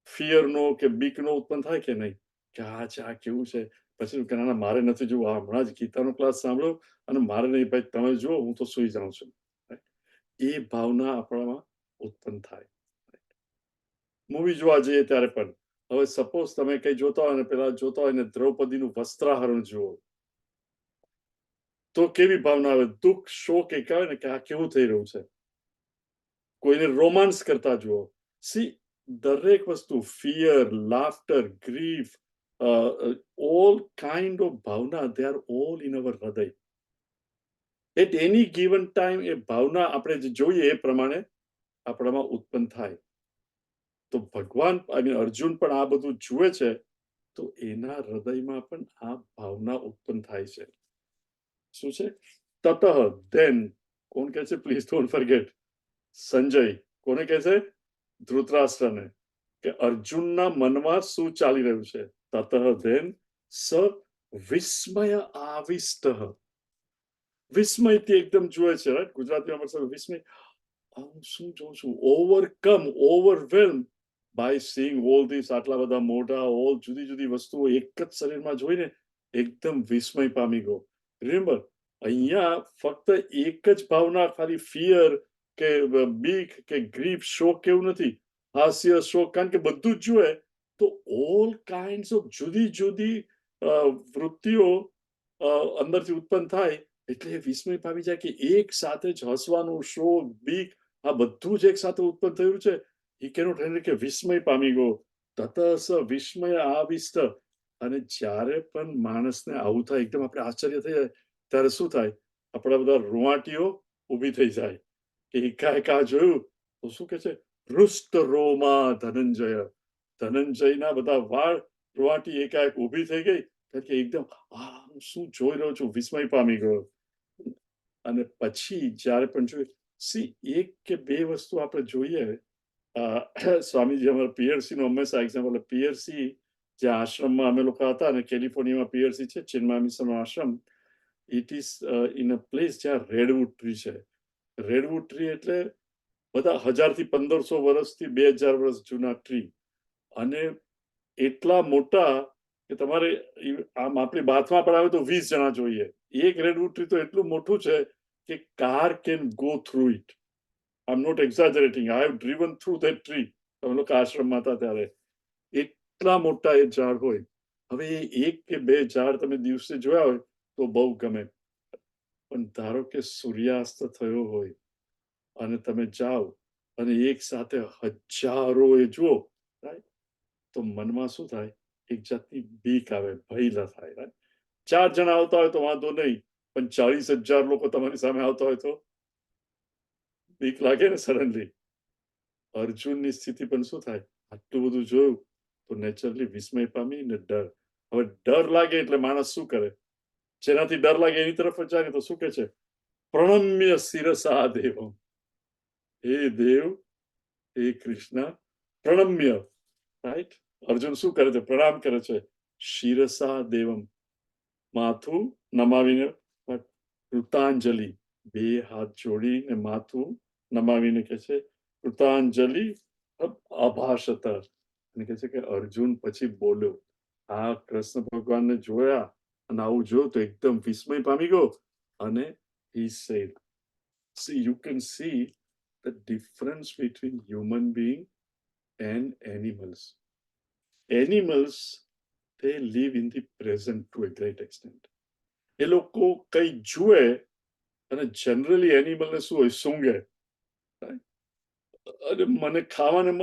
ફિયરનો કે બીકનો ઉત્પન્ન થાય કે નહીં? કે આ છે, આ કેવું છે? પછી કે ના મારે નથી જોવું, હમણાં જ ગીતાનો ક્લાસ સાંભળ્યો અને મારે નહીં, ભાઈ તમે જુઓ, હું તો સુઈ જાઉં છું. એ ભાવના આપણામાં ઉત્પન્ન થાય. મૂવી જોવા જઈએ ત્યારે પણ, હવે સપોઝ તમે કઈ જોતા હોય ને પેલા જોતા હોય ને દ્રૌપદીનું વસ્ત્રાહરણ જુઓ, તો કેવી ભાવના આવે? દુઃખ, શોક, એક આવે ને કે આ કેવું થઈ રહ્યું છે. કોઈને રોમાન્સ કરતા જુઓ, સી દરેક વસ્તુ, fear, laughter, grief, all kind of Bhavna, they are all in our હૃદય. એટ એની ગિવન ટાઈમ એ ભાવના આપણે જે જોઈએ એ પ્રમાણે આપણામાં ઉત્પન્ન થાય. તો ભગવાન અને અર્જુન પણ આ બધું જુએ છે, તો એના હૃદયમાં પણ આ ભાવના ઉત્પન્ન થાય છે. શું છે? તતઃ, ધેન. કોણ કહે છે? Please don't forget. સંજય. કોને કહે છે? ધૃતરાષ્ટ્રને. કે અર્જુનના મનમાં શું ચાલી રહ્યું છે? તતઃ ધેન સ વિસ્મય આવિષ્ટ. વિસ્મયથી એકદમ જુએ છે, રાઈટ. ગુજરાતીમાં વિસ્મય, હું શું જોઉં છું? Overcome, overwhelm by seeing all this, આટલા બધા મોઢા, ઓલ જુદી જુદી વસ્તુઓ એક જ શરીરમાં જોઈને એકદમ વિસ્મય પામી ગયો. રિમેમ્બર, અહીંયા ફક્ત એક જ ભાવના, ખાલી ફિયર કે બીક કે ગ્રીફ, શોક કેવું નથી. હાસ્ય, શોક, કારણ કે બધું જ જુએ તો ઓલ કાઇન્ડ્સ ઓફ જુદી જુદી વૃત્તિઓ અંદરથી ઉત્પન્ન થાય, એટલે વિસ્મય પામી જાય કે એક સાથે જ હસવાનું, શોક, બીક, આ બધું જ એક સાથે ઉત્પન્ન થયું છે. he cannot handle કે વિસ્મય પામી ગયો. તત સ વિસ્મય આવિષ્ટ. અને જ્યારે પણ માણસને આવું થાય, એકદમ આપણે આશ્ચર્ય થઈ જાય, ત્યારે શું થાય? આપણા બધા રૂવાટીઓ ઊભી થઈ જાય કે એકાએક આ જોયું તો શું કે છે? રુષ્ટ રોમા ધનંજય. ધનંજયના બધા વાળ, રૂવાટી એકાએક ઊભી થઈ ગઈ, કારણ કે એકદમ હું શું જોઈ રહ્યો છું, વિસ્મય પામી ગયો. અને પછી જ્યારે પણ જોયું, સી એક કે બે વસ્તુ આપણે જોઈએ. સ્વામીજી અમારા પીએરસી નો હંમેશા એક્ઝામ્પલ, પીએરસી જે આશ્રમમાં અમે લોકો હતા, અને કેલિફોર્નિયામાં પીએરસી છે, ચિન્મય મિશનનો આશ્રમ, it is in a place જ્યાં રેડવુડ ટ્રી છે. રેડવુડ ટ્રી એટલે બધા 1000 થી 1500 વર્ષથી 2000 વર્ષ જૂના ટ્રી, અને એટલા મોટા કે તમારે આમ આપણી બાથમાં પણ આવે તો 20 જણા જોઈએ. એક રેડવુડ ટ્રી તો એટલું મોટું છે કે car can go through it. I am not exaggerating, I have driven through that tree. તમે લોકો આશ્રમમાં હતા ત્યારે એટલા મોટા એ ઝાડ હોય. હવે એ એક કે બે ઝાડ તમે દિવસે જોયા હોય તો બહુ ગમે, પણ ધારો કે સૂર્યાસ્ત થયો હોય અને તમે જાઓ અને એક સાથે હજારો એ જુઓ, right? તો મનમાં શું થાય? એક જાતની બીક આવે, ભય થાય, right? 4 જણા આવતા હોય તો વાંધો નહીં, પણ 40,000 લોકો તમારી સામે આવતા હોય તો બીક લાગે ને સડનલી. અર્જુનની સ્થિતિ પણ શું થાય? આટલું બધું જોયું તો નેચરલી વિસ્મય પામી ને ડર. હવે ડર લાગે એટલે માણસ શું કરે? જેનાથી ડર લાગે એની તરફ જ જાય ને તો શું કે છે? પ્રણમ્ય શિરસા દેવમ. હે દેવ, હે કૃષ્ણ, પ્રણમ્ય, રાઈટ? અર્જુન શું કરે છે? પ્રણામ કરે છે. શિરસા દેવમ, માથું નમાવીને, કૃતાંજલિ, બે હાથ જોડીને માથું નમાવીને કે છે કૃતાંજલિ અભાષત. અને કે છે કે અર્જુન પછી બોલ્યો. આ કૃષ્ણ ભગવાનને જોયા અને આવું જોયું તો એકદમ વિસ્મય પામી ગયો, અને he said, see, you can see the difference between human being and animals. Animals, they live in the present to a great extent. એ લોકો કઈ જુએ અને જનરલી એનિમલને શું હોય? સૂંઘે. અને મને ખાવાનું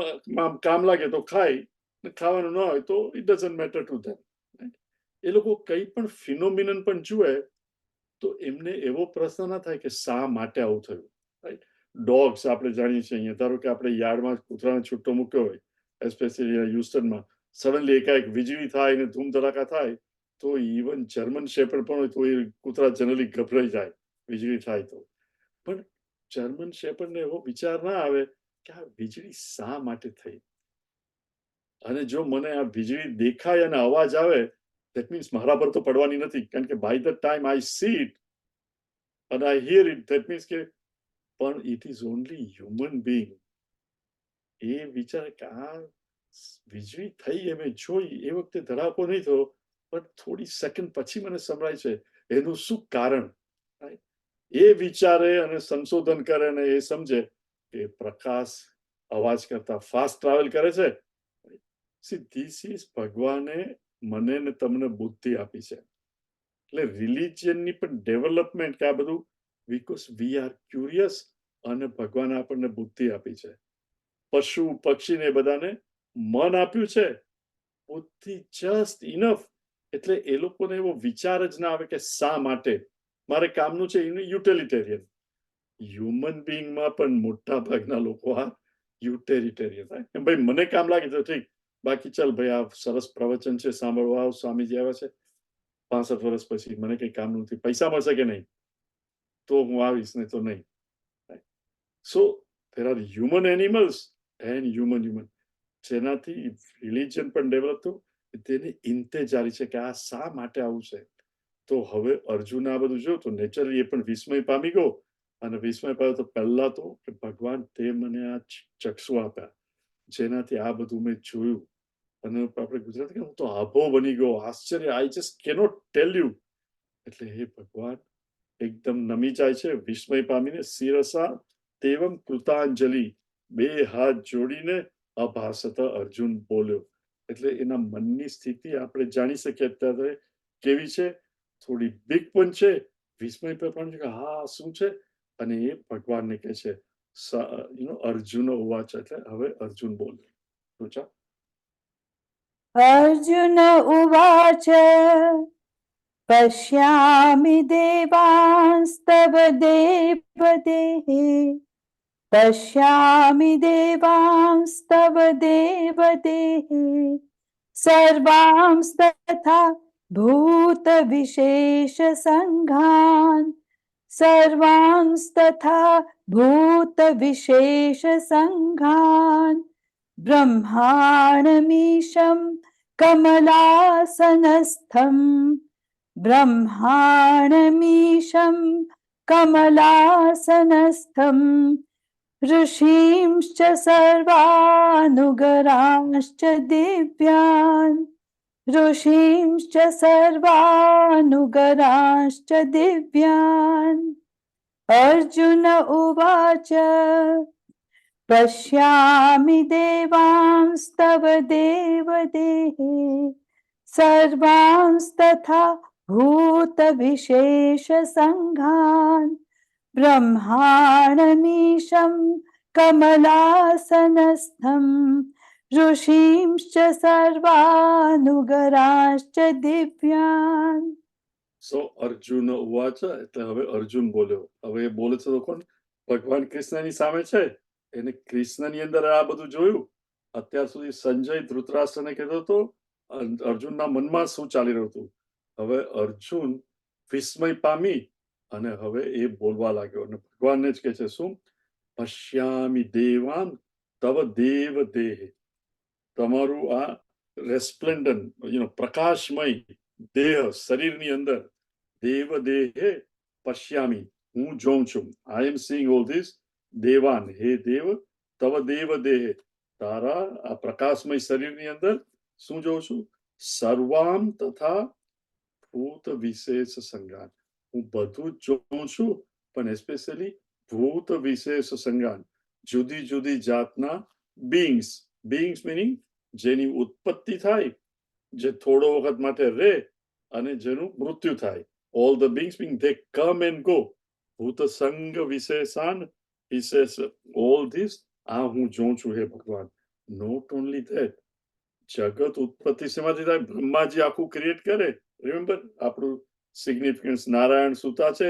કામ લાગે તો ખાય, ને ખાવાનું ન હોય તો it doesn't matter to them. એ લોકો કઈ પણ ફિનોમિનન પણ જુએ તો એમને એવો પ્રશ્ન ના થાય કે શા માટે આવું થયું, રાઈટ? ડોગ્સ આપણે જાણીએ છીએ અહીંયા, ધારો કે આપણે યાર્ડમાં કૂતરાને છૂટો મૂક્યો હોય, એસ્પેશિયલી હ્યુસ્ટનમાં, સડનલી એકાએક વીજળી થાય ને ધૂમ ધડાકા થાય તો ઇવન જર્મન શેપર્ડ પણ હોય તો એ કૂતરા જનરલી ગભરાઈ જાય વીજળી થાય તો. પણ જર્મન શેપર્ડને એવો વિચાર ના આવે કે આ વીજળી શા માટે થઈ, અને જો મને આ વીજળી દેખાય અને અવાજ આવે that means મારા પર તો પડવાની નથી, કારણ કે by the time I see it and I hear it, that means કે પણ it is only human being. એ વિચાર કે આ વીજળી થઈ એ મેં જોઈ, એ વખતે ધડાકો નહીં થયો, પણ થોડી સેકન્ડ પછી મને સંભળાય છે, એનું શું કારણ? એ વિચારે અને સંશોધન કરે અને એ સમજે કે પ્રકાશ અવાજ કરતા ફાસ્ટ ટ્રાવેલ કરે છે. See, this is ભગવાને મને ને તમને બુદ્ધિ આપી છે. એટલે રિલિજિયનની પણ ડેવલપમેન્ટ કે આ બધું બીકોઝ વી આર ક્યુરિયસ, અને ભગવાને આપણને બુદ્ધિ આપી છે. પશુ પક્ષીને બધાને મન આપ્યું છે, બુદ્ધિ જસ્ટ ઇનફ. એટલે એ લોકોને એવો વિચાર જ ના આવે કે શા માટે મારે કામનું છે, એનું યુટિલિટેરિયન. હ્યુમન બિંગમાં પણ મોટા ભાગના લોકો આ યુટિલિટેરિયન. ભાઈ મને કામ લાગે તો ઠીક, બાકી ચાલ ભાઈ આ સરસ પ્રવચન છે સાંભળવા આવ, સ્વામીજી આવ્યા છે 65 વર્ષ પછી, મને કઈ કામ નથી, પૈસા મળશે કે નહીં તો હું આવીશ, નહીં તો નહીં. સો there are human animals and human. જેનાથી રિલિજન પણ ડેવલપ થયું, તેની ઇંતેજારી છે કે આ શા માટે આવું છે. તો હવે અર્જુન આ બધું જોયું તો નેચરલી એ પણ વિસ્મય પામી ગયો, અને વિસ્મય પામ્યો તો પહેલા તો કે ભગવાન તે મને આ ચક્ષુ આપ્યા જેનાથી આ બધું મેં જોયું, અને આપણે ગુજરાતી હું તો આભો બની ગયો, આશ્ચર્ય, આઈ જસ્ટ કેનોટ ટેલ યુ. એટલે હે ભગવાન એકદમ નમી જાય છે, વિસ્મય પામીને શિરસા તેવમ કૃતાંજલિ, બે હાથ જોડીને અભાષત અર્જુન બોલ્યો. એટલે એના મનની સ્થિતિ આપણે જાણી શકીએ અત્યારે કેવી છે, થોડી બીક પણ છે, વિસ્મય પણ છે કે હા શું છે, અને એ ભગવાનને કહે છે અર્જુન ઉવાચ. એટલે હવે અર્જુન બોલે. રૂચા? અર્જુન ઉવાચ પશ્યામિ દેવાંસ્તવ દેવદેહે પશ્યામિ દેવાંસ્તવ દેવદેહે સર્વાંસ્તથા ભૂત વિશેષ સંઘાન સર્વાંસ્તથા ભૂત વિશેષ સંઘાન બ્રહ્માણમીશં કમલાસનસ્થમ ब्रह्माणमीशं कमलासनस्थं ऋषींश्च सर्वानुगरांश्च दिव्यान् ऋषींश्च सर्वानुगरांश्च दिव्यान् अर्जुन उवाच पश्यामि देवांस्तव देवदेहे सर्वांस्तथा भूतविशेषसङ्घान् ब्रह्माणमीशं कमलासनस्थं ऋषींश्च सर्वानुगरांश्च दिव्यान्. સો અર્જુન ઉવાચ એટલે હવે અર્જુન બોલ્યો. હવે એ બોલે છે તો કોણ? ભગવાન કૃષ્ણની સામે છે. એને કૃષ્ણની અંદર આ બધું જોયું. અત્યાર સુધી સંજય ધૃતરાષ્ટ્રને કહેતો હતો અર્જુનના મનમાં શું ચાલી રહ્યું હતું. હવે અર્જુન વિસ્મય પામી અને હવે એ બોલવા લાગ્યો અને ભગવાનને જ કહે છે શું? પશ્યામિ દેવાન તવ દેવ દેહ. તમારું આ રેસ્પ્લેન્ડન્ટ પ્રકાશમય દેહ શરીરની અંદર દેવ દેહે પશ્યામી હું જોઉં છું. આઈ એમ સીઈંગ ઓલ ધીસ દેવાન હે દેવ તવ દેવ દેહ તારા આ પ્રકાશમય શરીરની અંદર શું જોઉં છું? સર્વામ તથા ભૂત વિશેષ સંગાન. હું બધું જ જોઉં છું પણ એસ્પેશિયલી ભૂત વિશેષ સંગાન જુદી જુદી જાતના બીંગ્સ. બીંગ્સ મિનિંગ જેની ઉત્પત્તિ થાય, જે થોડો વખત માટે રહે અને જેનું મૃત્યુ થાય. All the beings mean they come and go. ભૂત સંગ વિશેષાન વિશેષ ઓલ ધીસ આ હું જોઉં છું હે ભગવાન. નોટ ઓનલી ધેટ જગત ઉત્પત્તિ શેમાંથી થાય? બ્રહ્માજી આખું ક્રિએટ કરે. રિમેમ્બર આપણું સિગ્નિફિકન્સ નારાયણ સૂતા છે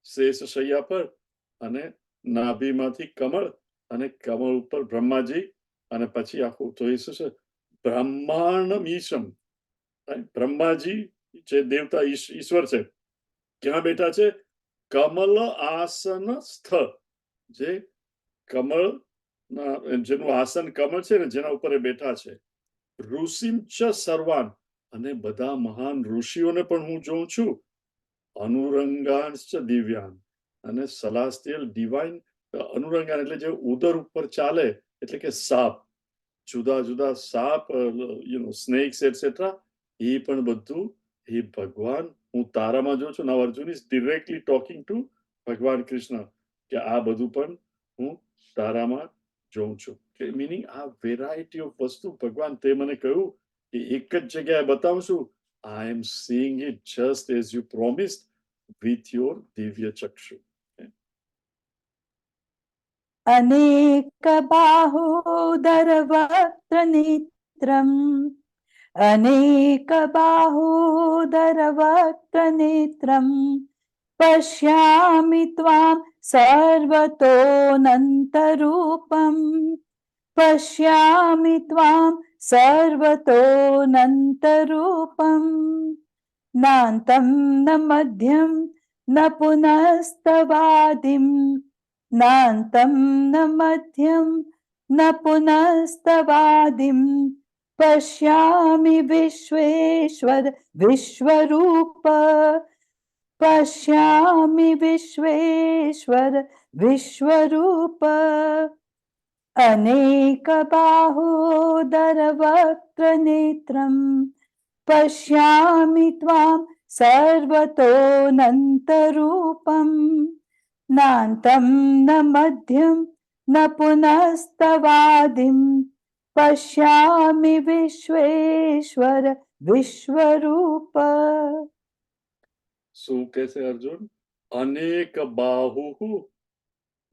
શેષ શૈયા પર અને નાભીમાંથી કમળ અને કમળ ઉપર બ્રહ્માજી અને પછી આખું તો એ શું છે? બ્રહ્માંડમીશમ. બ્રહ્માજી જે દેવતા ઈશ્વર છે ક્યાં બેઠા છે? કમલ આસન સ્થ. જે કમળ જેનું આસન કમળ છે ને જેના ઉપર એ બેઠા છે. ઋષિમ ચ સર્વાન અને બધા મહાન ઋષિઓને પણ હું જોઉં છું. અનુરંગાંશ દિવ્યાન અને સલાસ્ટિયલ ડિવાઇન અનુરંગાન એટલે જે ઉદર ઉપર ચાલે એટલે કે સાપ, જુદા જુદા સાપ સ્નેક્સ એટસેટ્રા એ પણ બધું એ ભગવાન હું તારામાં જોઉં છું. Now Arjun is directly talking to ભગવાન કૃષ્ણ કે આ બધું પણ હું તારામાં જોઉં છું. કે મિનિંગ આ વેરાયટી ઓફ વસ્તુ ભગવાન તે મને કહ્યું કે એક જ જગ્યાએ બતાવું છું. I am seeing it just as you promised with your divya chakshu. अनेक बाहूदर वक्त्र नेत्रम् अनेक बाहूदर वक्त्र नेत्रम् पश्यामि त्वां सर्वतोऽनन्तरूपम् पश्यामि त्वां सर्वतोऽनन्तरूपम् नान्तं न मध्यं न पुनस्तवादिम् नान्तं न मध्यं न पुनस्तवादिम् पश्यामि विश्वेश्वर विश्वरूप पश्यामि विश्वेश्वर विश्वरूप अनेक बाहूदर वक्त्र नेत्रम् पश्यामि त्वां सर्वतोऽनन्तरूपम् नान्तं न मध्यं न पुनस्तवादिम् पश्यामि विश्वेश्वर विश्वरूप. શું કહે છે અર્જુન? અનેક બાહુ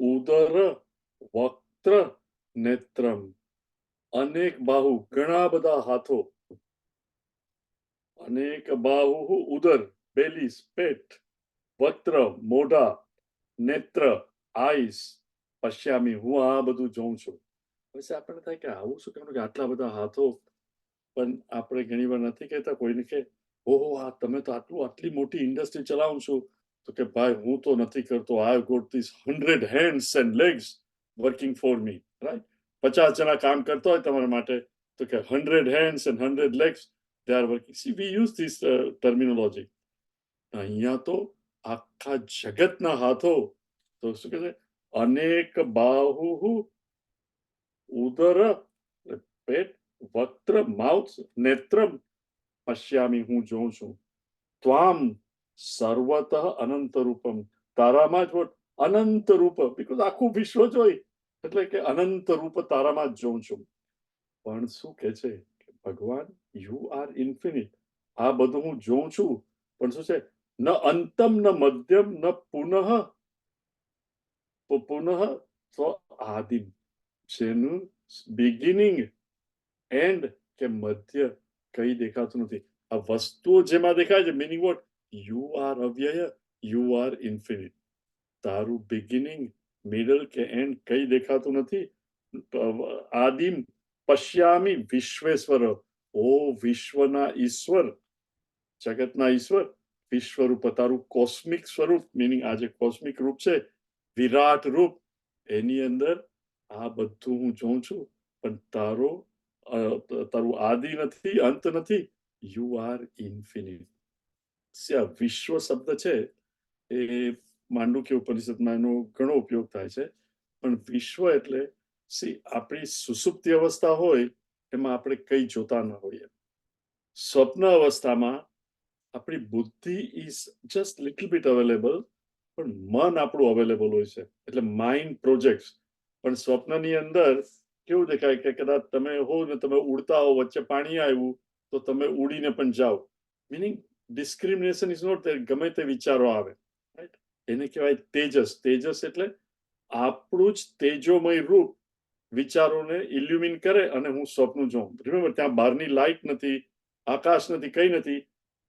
ઉદર વક્ત્ર નેત્રમ. અનેક બાહુ ઘણા બધા હાથો. અનેક બાહુ ઉદર બેલીસ પેટ, વક્ત્ર મોઢા, નેત્ર આઈસ. પશ્યામી હું આ બધું જોઉં છું. પછી આપણને થાય કે આવું શું કહેવાનું કે આટલા બધા હાથો. પણ આપણે ઘણી વાર નથી કહેતા કોઈને કે ઓહો આ તમે તો આટલી મોટી ઇન્ડસ્ટ્રી ચલાવું છું. તો કે ભાઈ હું તો નથી કરતો. I have got this 100 hands and legs working for me. Right? 50 જણા કામ કરતા હોય તમારા માટે તો કે 100 hands and 100 legs they are working. See, we use this terminology. અહીંયા તો આખા જગતના હાથો, તો શું કહે છે, અનેક બાહુ ઉદર પેટ વક્ત્ર માઉથ નેત્રમ પશ્યામી, હું જોઉં છું. ત્વામ સર્વતઃ અનંત રૂપમ, તારામાં જ અનંત રૂપ, બીકોઝ આખું વિશ્વ જોઈ એટલે કે અનંત રૂપ તારામાં જ જોઉં છું. પણ શું કે છે કે ભગવાન યુ આર ઇન્ફિનિટ. આ બધું હું જોઉં છું પણ શું છે, ન અંતમ ન મધ્યમ ન પુનઃ સ્વ આદિમ, જેનું બિગિનિંગ એન્ડ કે મધ્ય કઈ દેખાતું નથી. આ વસ્તુઓ જેમાં દેખાય છે, મિનિંગ વોટ, યુ આર અવ્યય, યુ આર ઇન્ફિનિટ. તારું બિગિનિંગ મિડલ કે એન્ડ કઈ દેખાતું નથી. આદિમ પશ્યામી વિશ્વેશ્વર, ઓ વિશ્વના ઈશ્વર, જગતના ઈશ્વર, વિશ્વરૂપ, તારું કોસ્મિક સ્વરૂપ, મિનિંગ આ જે કોસ્મિક રૂપ છે, વિરાટ રૂપ, એની અંદર આ બધું હું જોઉં છું. પણ તારું આદિ નથી, અંત નથી, યુ આર ઇન્ફિનિટ. વિશ્વ શબ્દ છે એ માંડુક્ય ઉપનિષદમાં એનો ઘણો ઉપયોગ થાય છે. પણ વિશ્વ એટલે આપણી સુસુપ્તિ અવસ્થા હોય એમાં આપણે કઈ જોતા ન હોઈએ. સ્વપ્ન અવસ્થામાં આપણી બુદ્ધિ is just little bit available, પણ મન આપણું અવેલેબલ હોય છે, એટલે માઇન્ડ પ્રોજેક્ટ્સ. પણ સ્વપ્નની અંદર કેવું દેખાય કે કદાચ તમે હો ને તમે ઉડતા હો, વચ્ચે પાણી આવ્યું તો તમે ઉડીને પણ જાઓ. મિનિંગ ડિસ્ક્રિમિનેશન ઇઝ નોટ, ગમે તે વિચારો આવે, રાઈટ? એને કહેવાય તેજસ. તેજસ એટલે આપણું જ તેજોમય રૂપ વિચારોને ઇલ્યુમિન કરે અને હું સ્વપ્ન જોઉં. રિમેમ્બર, ત્યાં બહારની લાઇટ નથી, આકાશ નથી, કઈ નથી,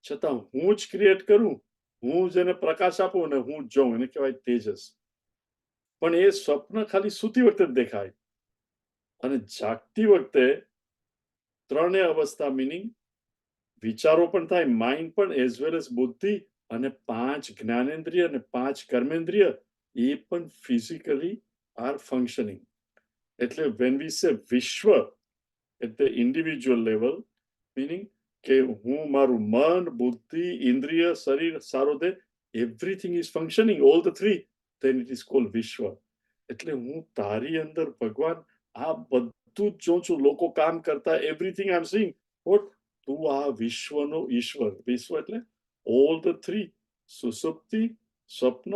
છતાં હું જ ક્રિએટ કરું, હું જેને પ્રકાશ આપું અને હું જોઉં, એને કહેવાય તેજસ. પણ એ સ્વપ્ન ખાલી સૂતી વખતે જ દેખાય, અને જાગતી વખતે ત્રણેય અવસ્થા, મિનિંગ વિચારો પણ થાય, માઇન્ડ પણ, એઝ વેલ એઝ બુદ્ધિ, અને 5 જ્ઞાનેન્દ્રિય અને 5 કર્મેન્દ્રિય એ પણ ફિઝિકલી આર ફંક્શનિંગ. એટલે વેન વી સે વિશ્વ at the individual level, meaning કે હું, મારું મન, બુદ્ધિ, ઇન્દ્રિય, શરીર, સારો દે, everything is functioning, all the three, then it is called વિશ્વ. એટલે હું તારી અંદર ભગવાન આ બધું જ જોઉં છું. લોકો કામ કરતા, everything I am seeing, what, તું આ વિશ્વનો ઈશ્વર. વિશ્વ એટલે ઓલ ધ થ્રી, સુસુપ્તિ, સ્વપ્ન,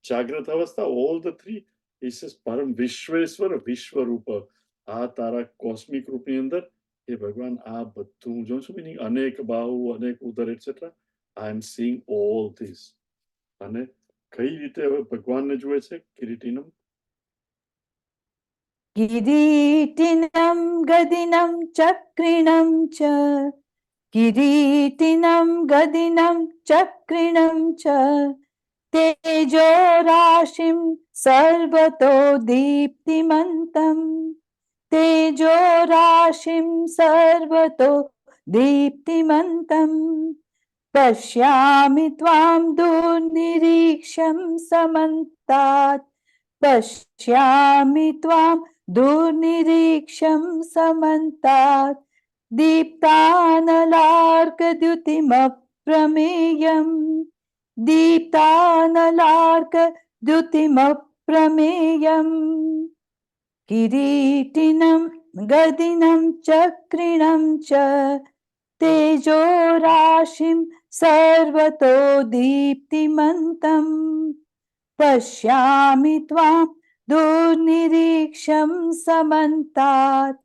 જાગ્રત અવસ્થા, ઓલ ધ થ્રી ઇઝ પરમ વિશ્વેશ્વર, વિશ્વરૂપ. આ તારા કોસ્મિક રૂપની અંદર એ ભગવાન આ બધું હું જોઉં છું. મિનિંગ અનેક બાહુ, અનેક ઉદર, etcetera, I am seeing all this. અને કઈ રીતે હવે ભગવાનને જુએ છે? કિરીટીનમ, કિરીટિનમ ગદિનમ ચક્રિણમ ચ, કિરીટિનમ ગદિનમ ચક્રિણમ ચ, તેજો રાશિમ સર્વતો દીપ્તિમંતમ, તેજો રાશિમ સર્વતો દીપ્તિમંતમ, પશ્યામિ ત્વામ દુર્નિરીક્ષમ સમંતાત, પશ્યામિ ત્વામ દુર્નિરીક્ષમ સમંતાત, દીપ્તાનલાર્કદ્યુતિમપ્રમેયમ, દીપ્તાનલાર્કદ્યુતિમપ્રમેયમ, કિરીટિનમ ગદિનમ ચક્રિણમ ચ, તેજો રાશિમ સર્વતો દીપ્તિમંતમ, પશ્યામિ ત્વામ દુર્નિરીક્ષમ સમંતાત,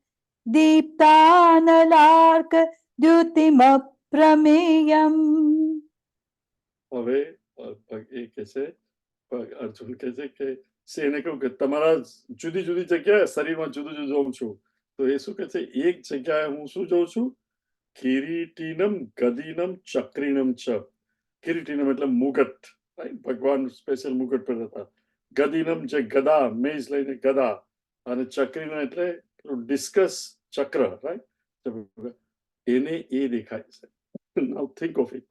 દીપ્તાનલાર્કદ્યુતિમપ્રમેયમ. હવે એ કહે છે, અર્જુન કહે છે કે એને કહ્યું કે તમારા જુદી જુદી જગ્યાએ શરીરમાં જુદું જુદું જોઉં છું. તો એ શું કહે છે, એક જગ્યાએ હું શું જોઉં છું? કિરીટિનમ ગદિનમ ચક્રિણમ ચ. કિરીટિનમ એટલે મુગટ, રાઈટ? ભગવાન સ્પેશિયલ મુગટ પર હતા. ગદિનમ જે ગદા, મેઝ લઈને ગદા, અને ચક્રિનમ એટલે ડિસ્કસ ચક્ર, રાઈટ? એને એ દેખાય છે. નાઉ થિંક ઓફ ઇટ.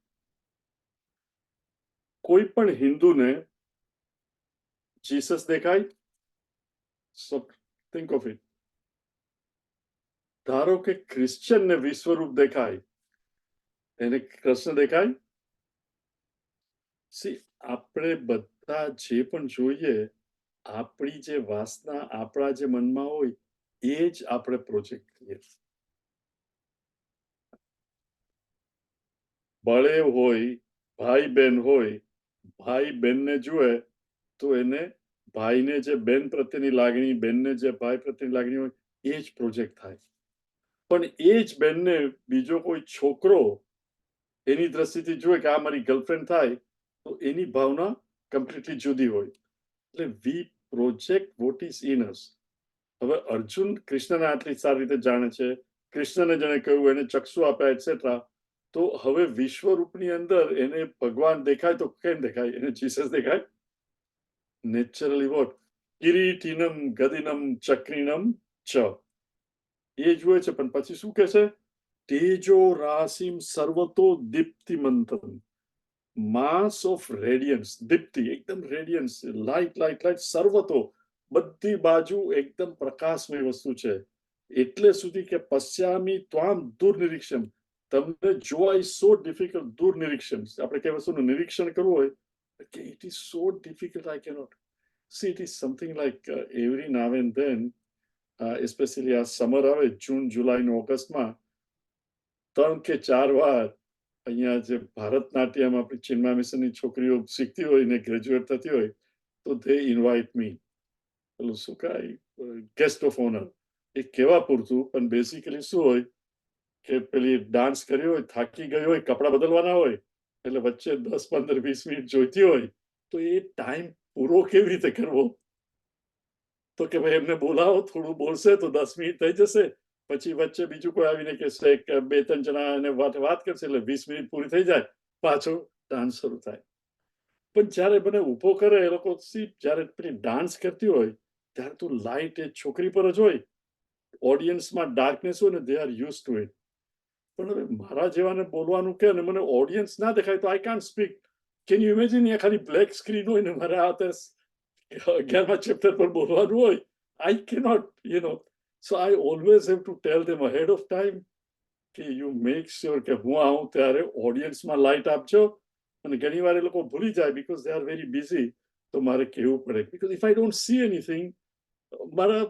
કોઈ પણ હિન્દુને જીસસ દેખાય? Think of it. ધારો કે ક્રિશ્ચિયનને વિશ્વરૂપ દેખાય, એને કૃષ્ણ દેખાય? સી આપણે બધા જે પણ જોઈએ આપણી જે વાસના આપણા જે મનમાં હોય એ જ આપણે પ્રોજેક્ટ કરીએ. બળેવ હોય ભાઈ બહેન હોય ભાઈ બહેનને જુએ તો એને ભાઈને જે બેન પ્રત્યેની લાગણી બેનને જે ભાઈ પ્રત્યેની લાગણી હોય એ જ પ્રોજેક્ટ થાય. પણ એ જ બેનને બીજો કોઈ છોકરો એની દ્રષ્ટિથી જુએ કે આ મારી ગર્લફ્રેન્ડ થાય તો એની ભાવના કમ્પ્લીટલી જુદી હોય. એટલે વી પ્રોજેક્ટ વોટ ઇઝ ઇન અસ. હવે અર્જુન કૃષ્ણને આટલી સારી રીતે જાણે છે, કૃષ્ણને જેને કહ્યું એને ચક્ષુ આપ્યા એટસેટ્રા, તો હવે વિશ્વરૂપની અંદર એને ભગવાન દેખાય તો કેમ દેખાય? એને જીસસ દેખાય? Naturally vote? કિરીટિનમ ગદિનમ ચક્રિનમ ચ એ જુએ છે. પણ પછી શું કહે છે? તેજો રાશિમ સર્વતો દીપ્તિમંતમ, માસ ઓફ રેડિયન્સ, દીપ્તિ એકદમ રેડિયન્સ, લાઇટ લાઇટ લાઇટ, સર્વતો બધી બાજુ એકદમ પ્રકાશમય વસ્તુ છે. એટલે સુધી કે પશ્યામી ત્વામ દુર્નિરીક્ષમ, તમને જોવા ઇઝ સો ડિફિકલ્ટ. દુર્નિરીક્ષણ આપણે કઈ વસ્તુનું નિરીક્ષણ કરવું હોય કે it is so difficult, I cannot C. It is something like every now and then, especially આ સમર આવે જૂન જુલાઈ ને ઓગસ્ટમાં 3 કે 4 વાર અહીંયા જે ભારતનાટ્યમ આપણી ચિન્મા મિશનની છોકરીઓ શીખતી હોય ને ગ્રેજ્યુએટ થતી હોય તો ધે ઇન્વાઇટ મી, પેલું શું કાંઈ ગેસ્ટ ઓફ ઓનર. એ કેવા પૂરતું, પણ બેસિકલી શું હોય કે પેલી ડાન્સ કર્યો હોય, થાકી ગઈ હોય, કપડાં બદલવાના હોય, એટલે વચ્ચે 10, 15, 20 મિનિટ જોઈતી હોય તો એ ટાઈમ પૂરો કેવી રીતે કરવો? તો કે ભાઈ એમને બોલાવો, થોડું બોલશે તો 10 મિનિટ થઈ જશે, પછી વચ્ચે બીજું કોઈ આવીને કહેશે કે 2-3 જણા એને વાત કરશે એટલે 20 મિનિટ પૂરી થઈ જાય, પાછો ડાન્સ શરૂ થાય. પણ જ્યારે મને ઊભો કરે એ લોકો, જ્યારે પેલી ડાન્સ કરતી હોય ત્યારે તો લાઇટ એ છોકરી પર જ હોય, ઓડિયન્સમાં ડાર્કનેસ હોય ને, they are use to it. પણ હવે મારા જેવાને બોલવાનું કે મને ઓડિયન્સ ના દેખાય તો I can't speak. Can you imagine? એ ખાલી બ્લેક સ્ક્રીન હોય ને મારે આ 11મા ચેપ્ટર પર બોલવાનું હોય, I cannot, so I always have to tell them ahead of time કે યુ મેક શ્યોર કે હું આવું ત્યારે ઓડિયન્સમાં લાઇટ આપજો. અને ઘણી વાર એ લોકો ભૂલી જાય because they are very busy, તો મારે કહેવું પડે. Because if I don't see anything, મારા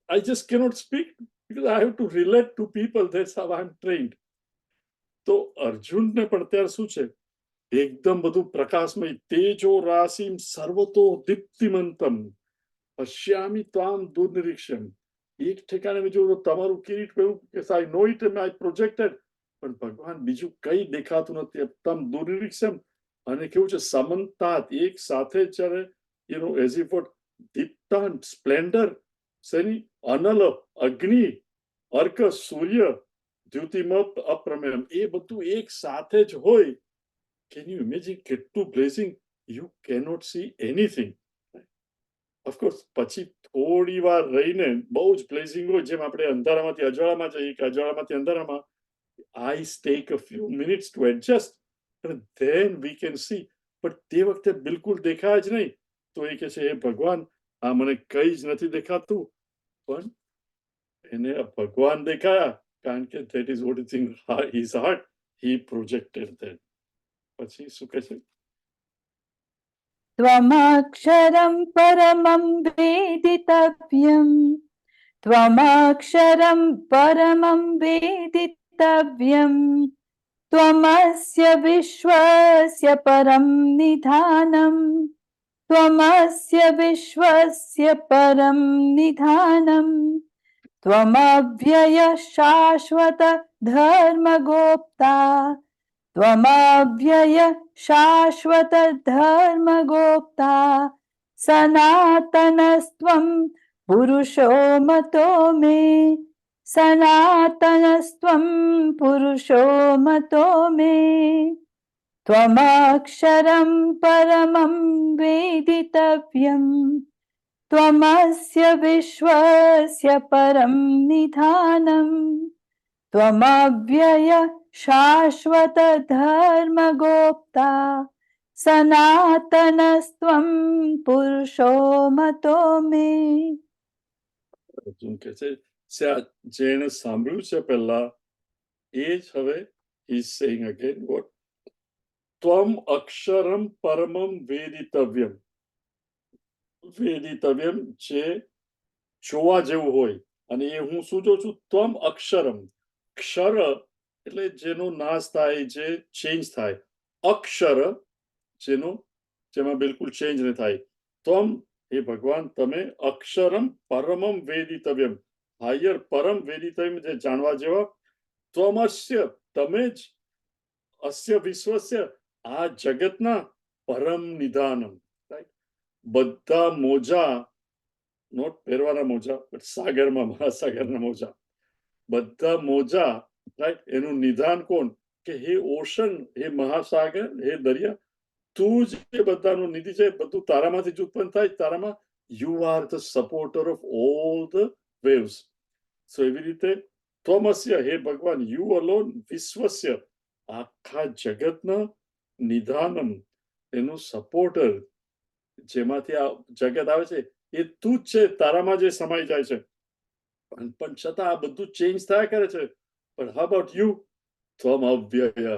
I just cannot speak because I have to relate to people. That's how I'm trained. તો અર્જુનને પણ ત્યારે શું છે? એકદમ બધું પ્રકાશમય, તેજો રાશિમ સર્વતો દીપ્તિમંતમ પશ્યામી ત્વામ દુર્નિરીક્ષમ. એક ઠેકાણે બીજું તમારું કિરીટ પેલું કે આઈ નો ઇટ એન્ડ આઈ પ્રોજેક્ટેડ, પણ ભગવાન બીજું કઈ દેખાતું નથી, તમ દુર્નિરીક્ષમ. અને કેવું છે? સમંતાત, એક સાથે જ્યારે એઝ ઇફ વોટ દીપ્તાંત, સ્પ્લેન્ડર, શેની? અનલ, અગ્નિ, અર્ક, સૂર્ય, દ્યુતિમપ, અપ્રમેયમ, એ બધું એક સાથે જ હોય. કેન યુ ઇમેજિન કેટલું blazing? You cannot see anything. Of course પછી થોડી વાર રહીને બહુ જ બ્લેઝિંગ હોય, જેમ આપણે અંધારામાંથી અજવાળામાં જઈએ કે અજવાળામાંથી અંધારામાં, eyes take a few minutes to adjust and then we can see. પણ તે વખતે બિલકુલ દેખાય જ નહીં. તો એ કહે છે, એ ભગવાન, આ મને કઈ જ નથી દેખાતું. પણ એને ભગવાન દેખાયા કારણ કે that is what is in his heart. He projected that. પછી શું કહે છે? त्वमक्षरं परमं वेदितव्यं, त्वमक्षरं परमं वेदितव्यं, त्वमस्य विश्वस्य परं निधानं, त्वमस्य विश्वस्य परं निधानं, त्वमव्ययः शाश्वत धर्मगोप्ता, त्वमव्ययः शाश्वत धर्मगोप्ता, सनातनस्त्वं पुरुषो मतो मे, सनातनस्त्वं पुरुषो मतो मे, त्वमक्षरं परमं वेदितव्यं, त्वमस्य विश्वस्य परं निधानं, त्वमव्ययः शाश्वत धर्मगोप्ता, सनातनस्त्वं पुरुषो मतो मे. અર્જુન કહે છે, જેણે સાંભળ્યું છે પહેલા એ જ હવે he's saying again what? Tvam aksharam paramam veditavyam. વેદિતવ્યમ જે જોવા જેવું હોય અને એ હું શું જોઉં છું? ત્વમ અક્ષરમ. ક્ષર એટલે જેનો નાશ થાય, જે ચેન્જ થાય. અક્ષર જેમાં બિલકુલ ચેન્જ ન થાય. ત્વમ હે ભગવાન તમે અક્ષરમ પરમમ વેદિતવ્યમ, હાયર પરમ વેદિતવ્યમ જે જાણવા જેવા. ત્વમસ્ય તમે જ, અસ્ય વિશ્વસ્ય આ જગતના પરમ નિધાનમ. બધા મોજા, નોટ પહેરવાના મોજા, બટ સાગરમાં, મહાસાગરના મોજા, બધા મોજા, રાઈટ, એનું નિધાન કોણ? કે હે ઓશન, હે મહાસાગર, હે દરિયા, તું જ એ બધાનું નિધિ છે. બધું તારામાંથી જ ઉત્પન્ન થાય. તારામાં you are the supporter of all the waves. So એવી રીતે ત્વમસ્ય હે ભગવાન, યુ અલોન, વિશ્વસ્ય આખા જગતના, નિધાનમ એનું સપોર્ટર, જેમાંથી આ જગત આવે છે એ તું જ છે. તારામાં જે સમાઈ જાય છે. પણ છતાં આ બધું ચેન્જ થયા કરે છે. પણ how about you? ત્વમ અવ્યય.